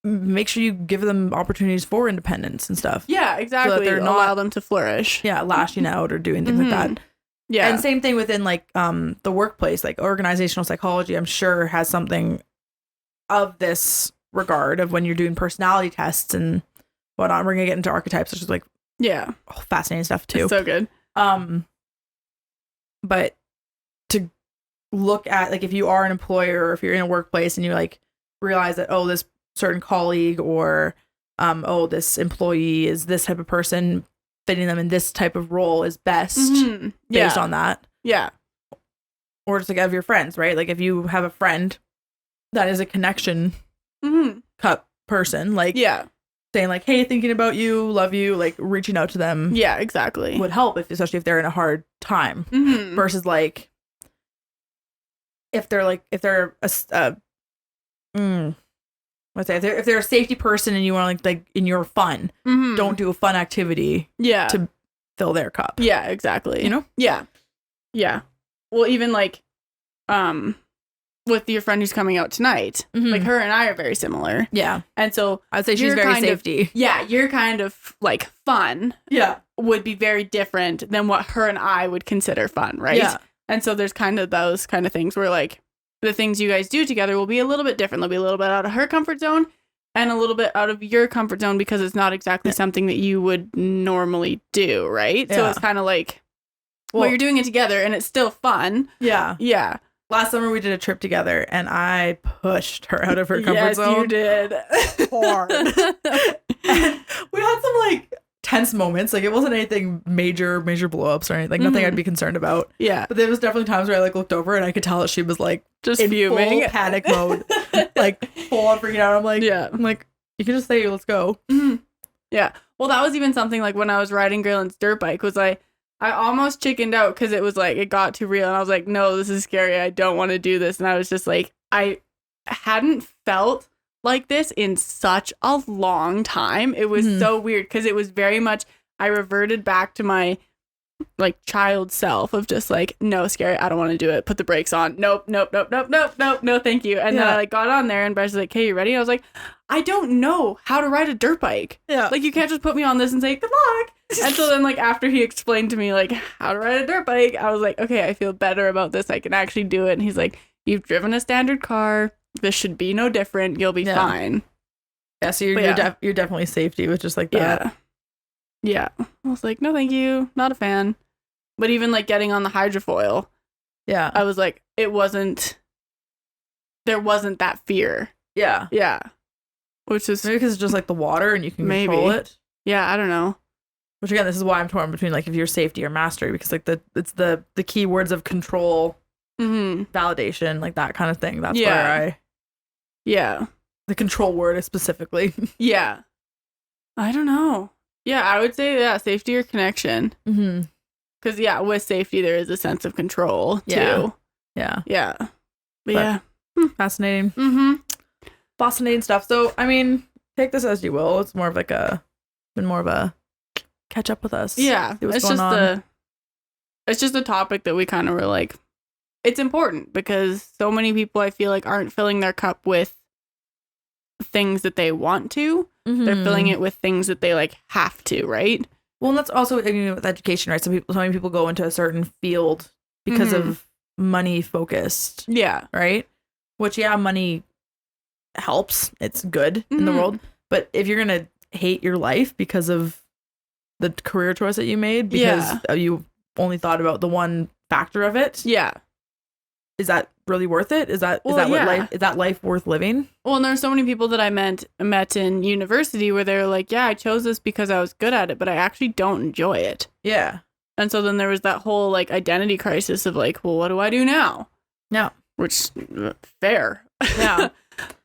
make sure you give them opportunities for independence and stuff. Yeah, exactly. So they're not, allow them to flourish. Yeah, lashing out or doing things like that. Yeah. And same thing within, like, the workplace, like organizational psychology, I'm sure has something of this regard of when you're doing personality tests and whatnot. We're going to get into archetypes, which is like, fascinating stuff too. It's so good. But to look at, like, if you are an employer or if you're in a workplace and you, like, realize that, oh, this certain colleague or this employee is this type of person, fitting them in this type of role is best based on that. Yeah. Or just like have your friends, right? Like if you have a friend that is a connection cup person, like saying like, hey, thinking about you, love you, like reaching out to them. Yeah, exactly. Would help, especially if they're in a hard time versus like if they're if they're a safety person and you want to like in your fun, don't do a fun activity to fill their cup. Yeah, exactly. You know? Yeah. Yeah. Well, even like with your friend who's coming out tonight, like her and I are very similar. Yeah. And so I'd say she's very safety. You're kind of like fun. Yeah. Would be very different than what her and I would consider fun, right? Yeah. And so there's kind of those kind of things where like the things you guys do together will be a little bit different. They'll be a little bit out of her comfort zone and a little bit out of your comfort zone because it's not exactly something that you would normally do, right? Yeah. So it's kind of like, well, you're doing it together and it's still fun. Yeah. Yeah. Last summer we did a trip together and I pushed her out of her comfort zone. Yes, you did. Hard. And we had some like tense moments. Like it wasn't anything major blow-ups or anything. Like nothing I'd be concerned about. Yeah. But there was definitely times where I like looked over and I could tell that she was like just in fuming. Full panic mode. Like full on freaking out. I'm like, you can just say, let's go. Yeah. Well, that was even something like when I was riding Grayland's dirt bike was I almost chickened out because it was like, it got too real. And I was like, no, this is scary. I don't want to do this. And I was just like, I hadn't felt like this in such a long time. It was so weird because it was very much, I reverted back to my like child self of just like, no, scary, I don't want to do it, put the brakes on, nope, no thank you. And then I like got on there and Bryce was like, hey, you ready? And I was like, I don't know how to ride a dirt bike. Like, you can't just put me on this and say good luck. And so then like after he explained to me like how to ride a dirt bike, I was like, okay, I feel better about this, I can actually do it. And he's like, you've driven a standard car, this should be no different, you'll be fine. Yeah, so you're definitely safety with just like that. Yeah. I was like, no, thank you. Not a fan. But even like getting on the hydrofoil, I was like, there wasn't that fear. Yeah. Yeah. Which is maybe because it's just like the water and you can control it. Yeah, I don't know. Which again, this is why I'm torn between like if you're safety or mastery, because like it's the key words of control, validation, like that kind of thing. That's where the control word is specifically. Yeah. I don't know. Yeah, I would say safety or connection. Because with safety there is a sense of control too. Yeah. But fascinating. Fascinating stuff. So I mean, take this as you will. It's more of like been more of a catch up with us. Yeah, it's just a topic that we kind of were like, it's important because so many people I feel like aren't filling their cup with things that they want to. They're filling it with things that they like have to, right? Well, and that's also with education, right? So many people go into a certain field because of money focused. Yeah. Right? Which money helps. It's good in the world. But if you're gonna hate your life because of the career choice that you made because you only thought about the one factor of it. Yeah. Is that really worth it? Is that life worth living? Well, and there's so many people that I met in university where they're like, yeah, I chose this because I was good at it, but I actually don't enjoy it. Yeah. And so then there was that whole like identity crisis of like, well, what do I do now? Yeah. Which fair. Yeah.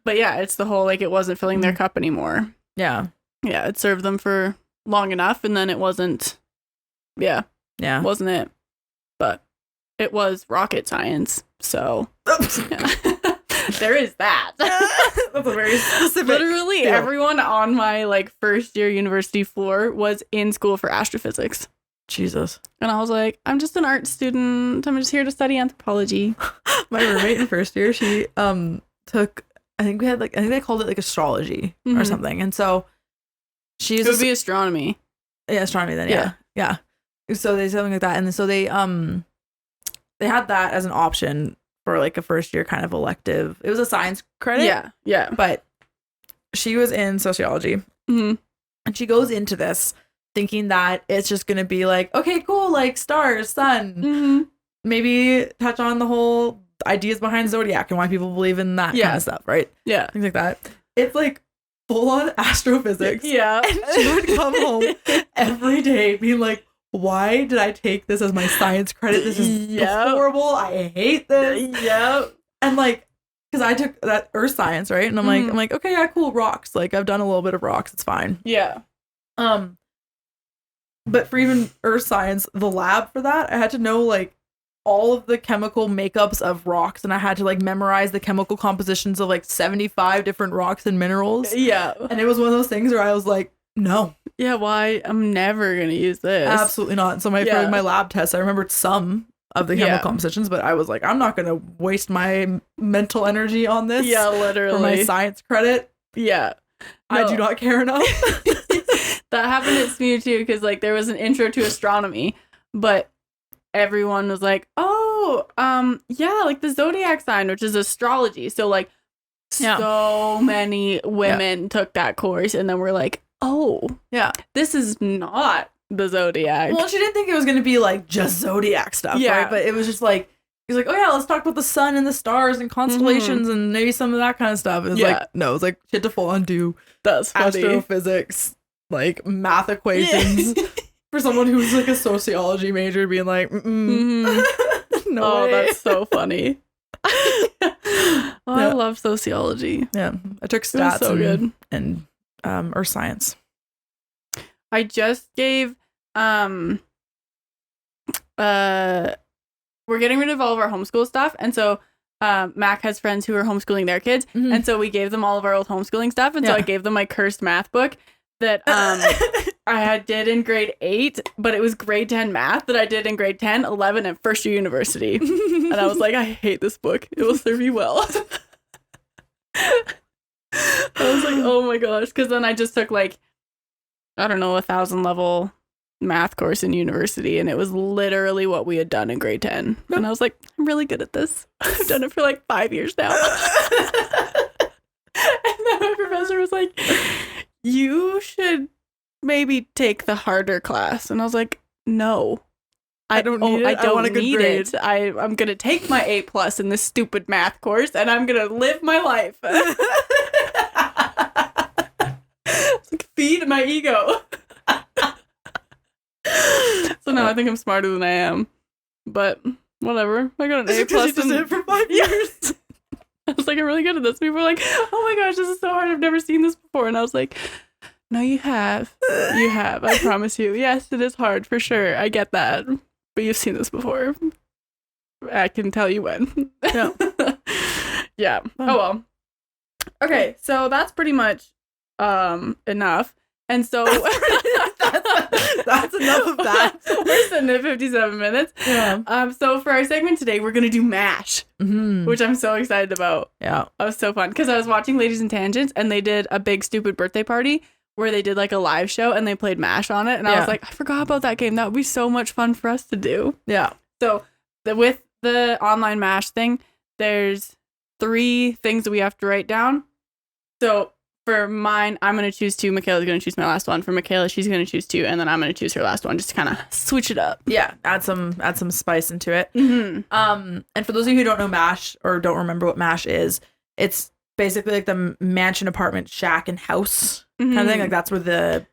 But it's the whole like it wasn't filling their cup anymore. Yeah. Yeah, it served them for long enough and then it wasn't. Yeah. Yeah. Wasn't it? But it was rocket science. So there is that. That's a very specific. Literally everyone on my like first year university floor was in school for astrophysics. Jesus. And I was like, I'm just an art student. I'm just here to study anthropology. My roommate in first year, she took I think they called it like astrology or something. And so it would be astronomy. Yeah, astronomy then. Yeah. So they something like that. And so they had that as an option for like a first year kind of elective. It was a science credit. Yeah. Yeah. But she was in sociology. And she goes into this thinking that it's just going to be like, okay, cool, like stars, sun. Maybe touch on the whole ideas behind zodiac and why people believe in that kind of stuff, right? Yeah. Things like that. It's like full on astrophysics. Yeah. And she would come home every day being like, why did I take this as my science credit? This is horrible. I hate this. Yep. And like, because I took that earth science, right? And I'm like, okay, yeah, cool, rocks. Like I've done a little bit of rocks. It's fine. Yeah. But for even earth science, the lab for that, I had to know like all of the chemical makeups of rocks, and I had to like memorize the chemical compositions of like 75 different rocks and minerals. Yeah. And it was one of those things where I was like, no. Yeah, why? I'm never going to use this. Absolutely not. So my lab test, I remembered some of the chemical compositions, but I was like, I'm not going to waste my mental energy on this. Yeah, literally. For my science credit. Yeah. No. I do not care enough. That happened at SMU too, because like there was an intro to astronomy, but everyone was like, oh, like the zodiac sign, which is astrology. So like so many women took that course, and then we're like, oh, yeah, this is not the zodiac. Well, she didn't think it was going to be like just zodiac stuff, right? But it was just like, he's like, oh yeah, let's talk about the sun and the stars and constellations and maybe some of that kind of stuff. It was like, no, it's like shit to full on do. That's funny. Astrophysics, like math equations for someone who's like a sociology major being like, no way. That's so funny. I love sociology. Yeah, I took stats so good. And earth science. I just gave we're getting rid of all of our homeschool stuff, and so Mac has friends who are homeschooling their kids, and so we gave them all of our old homeschooling stuff, and so I gave them my cursed math book, that I did in grade 8, but it was grade 10 math that I did in grade 10, 11, and first year university. And I was like, I hate this book. It will serve you well. I was like, oh my gosh. Because then I just took like, I don't know, 1,000 level math course in university, and it was literally what we had done in grade 10. And I was like, I'm really good at this. I've done it for like 5 years now. And then my professor was like, you should maybe take the harder class. And I was like, no, I don't need it. I don't want a good grade. I'm going to take my A+ in this stupid math course, and I'm going to live my life. Like, feed my ego. So now I think I'm smarter than I am. But whatever. I got an A+ in it for 5 years. I was like, I'm really good at this. People were like, oh my gosh, this is so hard. I've never seen this before. And I was like, no, you have. You have. I promise you. Yes, it is hard for sure. I get that. But you've seen this before. I can tell you when. Yeah. Yeah. Oh, well. Okay, so that's pretty much enough. And so that's enough of that. We're sitting at 57 minutes. Yeah. So for our segment today, we're gonna do M.A.S.H, which I'm so excited about. Yeah. It was so fun because I was watching Ladies and Tangents, and they did a big stupid birthday party where they did like a live show and they played M.A.S.H on it, and I was like, I forgot about that game. That would be so much fun for us to do. Yeah. So with the online M.A.S.H thing, there's 3 things that we have to write down. So for mine, I'm going to choose 2. Michaela's going to choose my last one. For Michaela, she's going to choose 2. And then I'm going to choose her last one, just to kind of switch it up. Yeah, add some spice into it. Mm-hmm. And for those of you who don't know M.A.S.H or don't remember what M.A.S.H is, it's basically like the mansion, apartment, shack, and house kind of thing. Like that's where the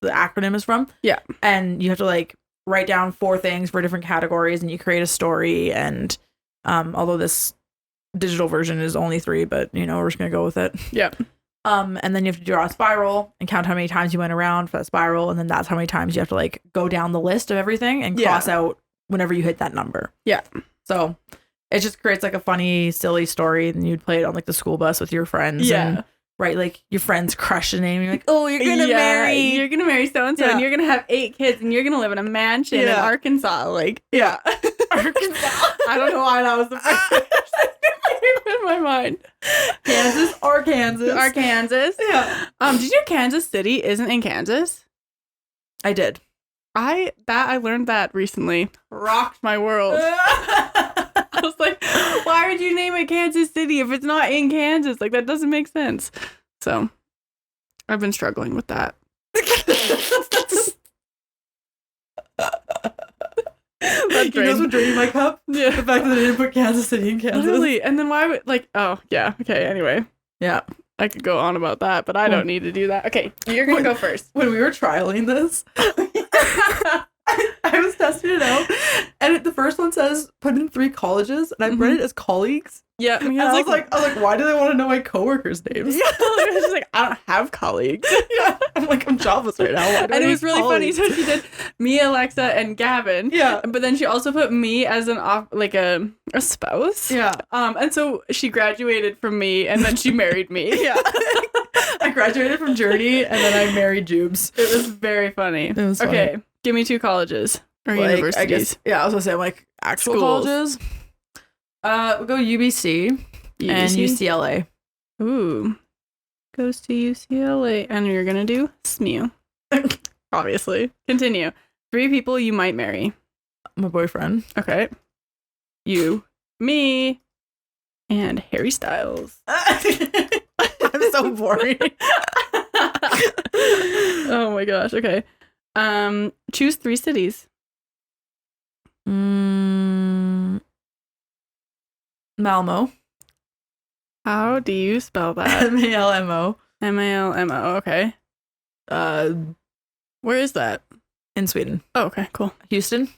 acronym is from. Yeah. And you have to like write down 4 things for different categories, and you create a story. And although this digital version is only 3, but you know, we're just going to go with it. Yeah. And then you have to draw a spiral and count how many times you went around for that spiral, and then that's how many times you have to like go down the list of everything and cross out whenever you hit that number. Yeah. So it just creates like a funny, silly story, and you'd play it on like the school bus with your friends. Yeah. And, right, like your friends crush the name. You're like, oh, you're gonna marry so and so, and you're gonna have 8 kids, and you're gonna live in a mansion in Arkansas. Like, Arkansas. I don't know why that was the first in my mind. Kansas or Kansas. Yeah. Did you know Kansas City isn't in Kansas? I did. I learned that recently. Rocked my world. I was like, why would you name it Kansas City if it's not in Kansas? Like, that doesn't make sense. So I've been struggling with that. That knows what draining my cup? Yeah. The fact that they didn't put Kansas City in Kansas. Literally. And then why would, like, oh, yeah. Okay, anyway. Yeah. I could go on about that, but I don't need to do that. Okay, you're going to go first. When we were trialing this, I was testing it out, and the first one says put in 3 colleges, and I read it as colleagues. Yeah, and I was like, why do they want to know my coworkers' names? Yeah, I was just like, I don't have colleagues. Yeah, I'm like, I'm jobless right now. And it was really funny. So she did me, Alexa, and Gavin. Yeah, but then she also put me as a spouse. Yeah, and so she graduated from me, and then she married me. Yeah, I graduated from Journey, and then I married Jubes. It was very funny. It was funny. Okay, give me 2 colleges or universities. I guess, I was gonna say like actual schools. Colleges. We'll go UBC and UCLA. Ooh. Goes to UCLA. And you're gonna do SMU. Obviously. Continue. 3 people you might marry. My boyfriend. Okay. You, me, and Harry Styles. I'm so boring. Oh my gosh. Okay. Choose 3 cities. Malmo. How do you spell that? M-A-L-M-O. M-A-L-M-O. Okay. Where is that? In Sweden. Oh, okay, cool. Houston.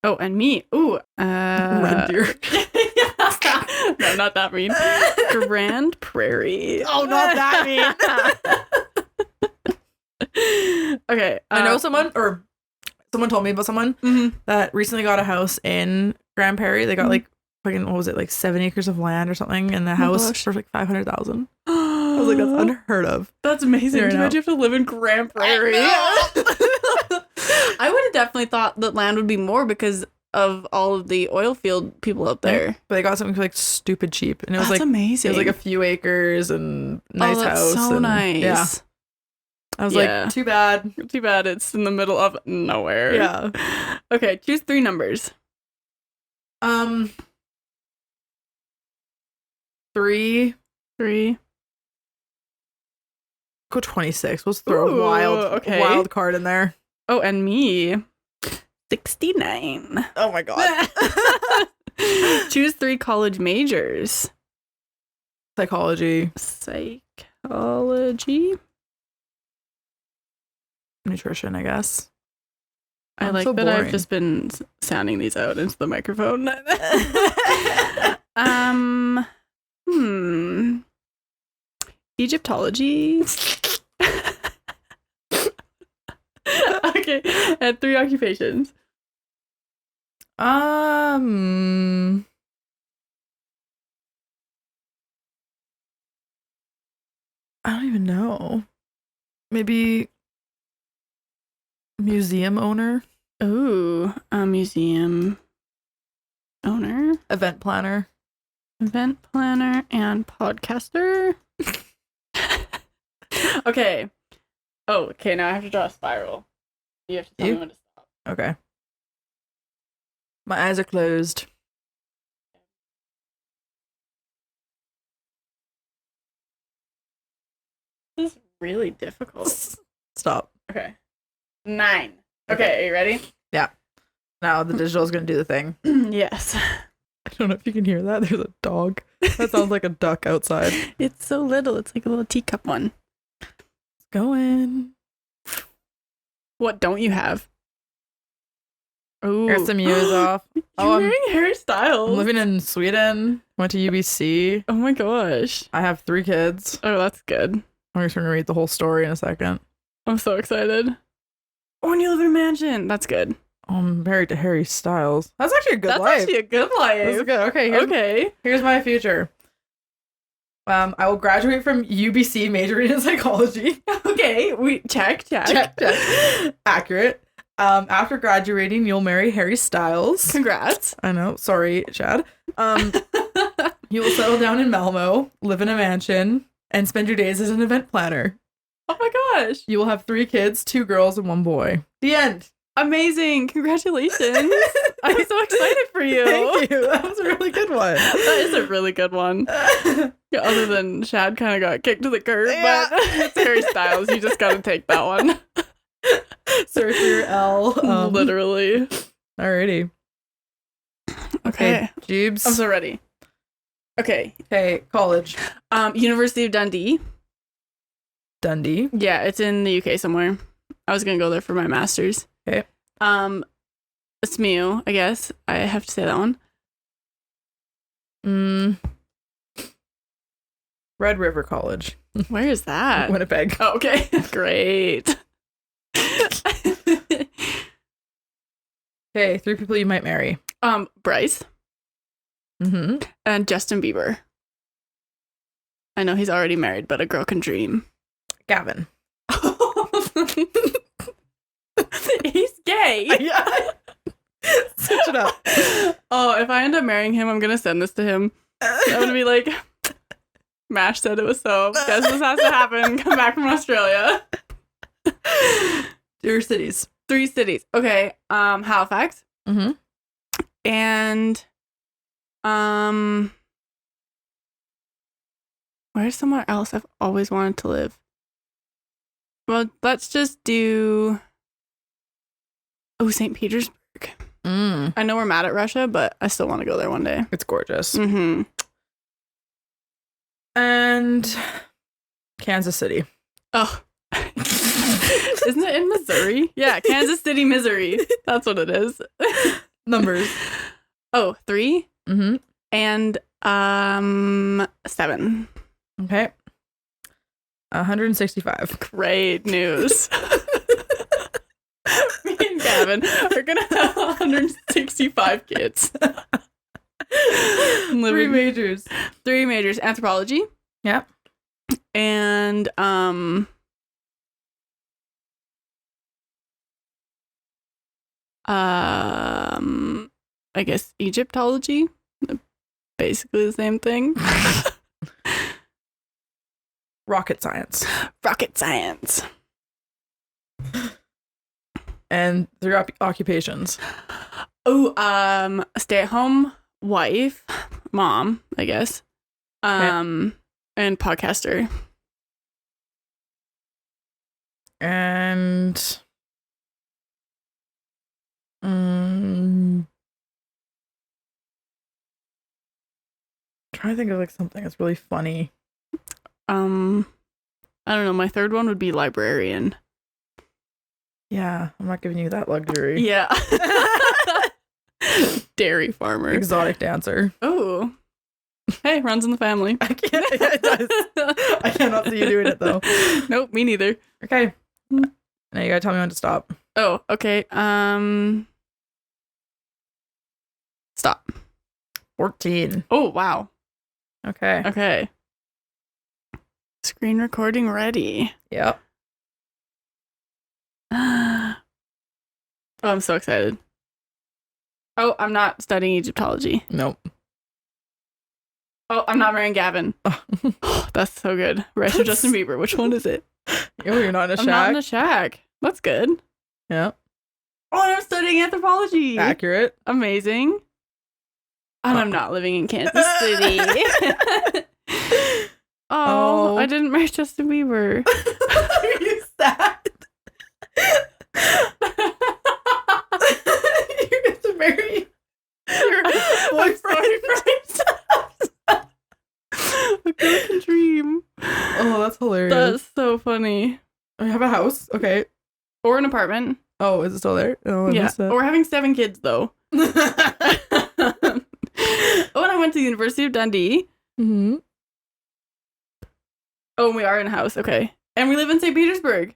Oh, and me. Ooh. Reindeer. No, not that mean. Grand Prairie. Oh, not that mean. Okay. I know someone told me about someone that recently got a house in Grand Prairie. They got like fucking, what was it, like 7 acres of land or something in the house for like $500,000. I was like, that's unheard of. That's amazing. Can you imagine you have to live in Grand Prairie? I would have definitely thought that land would be more because of all of the oil field people out there. But they got something like stupid cheap. And it was amazing. It was like a few acres and nice house. So nice. Yeah. I was like, too bad. Too bad it's in the middle of nowhere. Yeah. Okay, choose 3 numbers. 3. Go 26. Let's throw a wild card in there. Oh, and me. 69. Oh my god. Choose 3 college majors. Psychology. Nutrition, I guess. I like so that boring. I've just been sounding these out into the microphone. Egyptology. Okay, and 3 occupations. I don't even know. Maybe museum owner. Ooh, a museum owner. Event planner and podcaster. Okay. Oh, okay, now I have to draw a spiral. You have to tell me when to stop. Okay. My eyes are closed. This is really difficult. Stop. Okay. 9. Okay, are you ready? Yeah. Now the digital is going to do the thing. Yes. I don't know if you can hear that. There's a dog. That sounds like a duck outside. It's so little. It's like a little teacup one. It's going. What don't you have? Oh, got some years off. You're wearing Harry Styles. I'm living in Sweden. Went to UBC. Oh my gosh. I have 3 kids. Oh, that's good. I'm just going to read the whole story in a second. I'm so excited. Oh, and you live in a mansion. That's good. I'm married to Harry Styles. That's actually a good life. That's actually a good life. That's good. Okay. Here's my future. I will graduate from UBC majoring in psychology. Okay. We check. Accurate. After graduating, you'll marry Harry Styles. Congrats. I know. Sorry, Chad. You will settle down in Malmo, live in a mansion, and spend your days as an event planner. Oh my gosh. You will have 3 kids, 2 girls, and 1 boy. The end. Amazing. Congratulations. I'm so excited for you. Thank you. That was a really good one. That is a really good one. Other than Chad kind of got kicked to the curb, but it's Harry Styles. You just got to take that one. Search for your L. Literally. Alrighty. Okay. Jubes. I'm so ready. Okay. College. University of Dundee. Dundee. Yeah, it's in the UK somewhere. I was gonna go there for my master's. Okay. SMU, I guess. I have to say that one. Red River College. Where is that? Winnipeg. Oh, okay. Great. Okay, 3 people you might marry. Bryce. Mm-hmm. And Justin Bieber. I know he's already married, but a girl can dream. Gavin. He's gay. Yeah. Switch it up. Oh, if I end up marrying him, I'm gonna send this to him. I'm gonna be like, M.A.S.H said it was so. Guess this has to happen. Come back from Australia. 3 cities. 3 cities. Okay. Halifax. Mm-hmm. And where's somewhere else I've always wanted to live? Well, let's just do St. Petersburg. I know we're mad at Russia, but I still want to go there one day. It's gorgeous. Mm-hmm. And Kansas City. Oh. Isn't it in Missouri? Yeah, Kansas City, Missouri. That's what it is. Numbers. Oh, 3? Mm-hmm. And 7. Okay. 165. Great news. Me and Gavin are gonna have 165 kids. 3 majors. 3 majors. Anthropology. Yep. And I guess Egyptology, basically the same thing. Rocket science. And 3 occupations. Oh, stay-at-home wife, mom, I guess. And podcaster. And trying to think of like something that's really funny. I don't know. My third one would be librarian. Yeah, I'm not giving you that luxury. Yeah. Dairy farmer. Exotic dancer. Oh. Hey, runs in the family. I can't. It does. I cannot see you doing it though. Nope, me neither. Okay. Now you gotta tell me when to stop. Oh, okay. Stop. 14. Oh, wow. Okay. Screen recording ready. Yep. Oh, I'm so excited. Oh, I'm not studying Egyptology. Nope. Oh, I'm not marrying Gavin. Oh, that's so good. Rice or Justin Bieber? Which one is it? Oh, you're not in a shack? I'm not in a shack. That's good. Yeah. Oh, and I'm studying anthropology. Accurate. Amazing. And I'm not living in Kansas City. Oh, I didn't marry Justin Bieber. Are you sad? You get to marry your boyfriend. American dream. Oh, that's hilarious. That's so funny. I have a house. Okay. Or an apartment. Oh, is it still there? Oh, yeah. We're having 7 kids though. Oh, and I went to the University of Dundee. Mm-hmm. Oh, and we are in a house. Okay. And we live in St. Petersburg.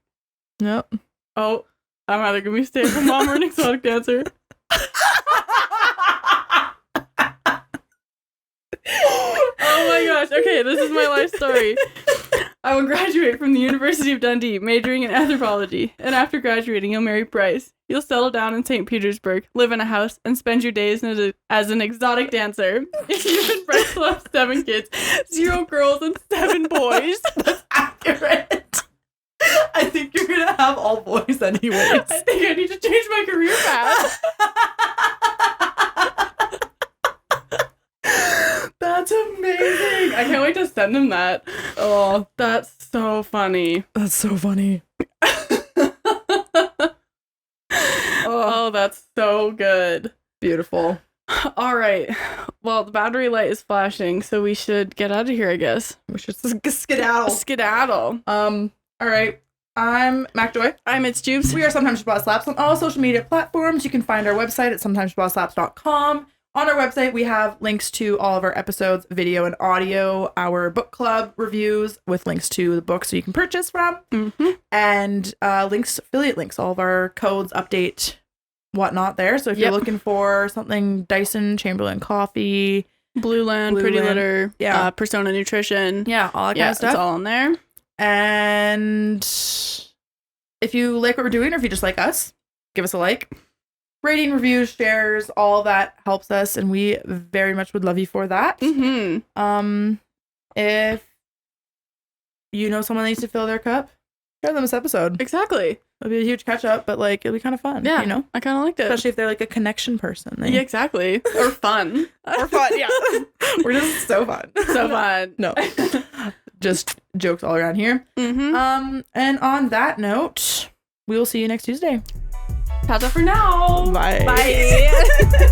Yep. Oh, I'm either going to be stay-at-home mom or an exotic dancer. Oh my gosh. Okay, this is my life story. I will graduate from the University of Dundee, majoring in anthropology. And after graduating, you'll marry Bryce. You'll settle down in St. Petersburg, live in a house, and spend your days as an exotic dancer. You and Bryce will have 7 kids, 0 girls and 7 boys. That's accurate. I think you're going to have all boys anyways. I think I need to change my career path. That's amazing. I can't wait to send him that. Oh, that's so funny. That's so funny. Oh, that's so good. Beautiful. All right. Well, the battery light is flashing, so we should get out of here, I guess. We should skedaddle. All right. I'm Mak Joy. I'm M.A.S.H. Jubes. We are Sometimes Ciabatta Slaps on all social media platforms. You can find our website at sometimesciabattaslaps.com. On our website, we have links to all of our episodes, video and audio, our book club reviews with links to the books so you can purchase from, and affiliate links, all of our codes, update, whatnot there. So if you're looking for something, Dyson, Chamberlain Coffee, Blue Land, Pretty Litter, Persona Nutrition. Yeah, all that kind of stuff. It's all in there. And if you like what we're doing, or if you just like us, give us a like. Rating, reviews, shares, all that helps us, and we very much would love you for that. If you know someone that needs to fill their cup, share them this episode. Exactly. It'll be a huge catch up, but like it'll be kind of fun. Yeah, you know, I kind of liked it, especially if they're like a connection person. Yeah, exactly. Or fun. Or fun. Yeah, we're just so fun. So fun. No, just jokes all around here. And on that note, we will see you next Tuesday. That's it for now. Bye. Bye.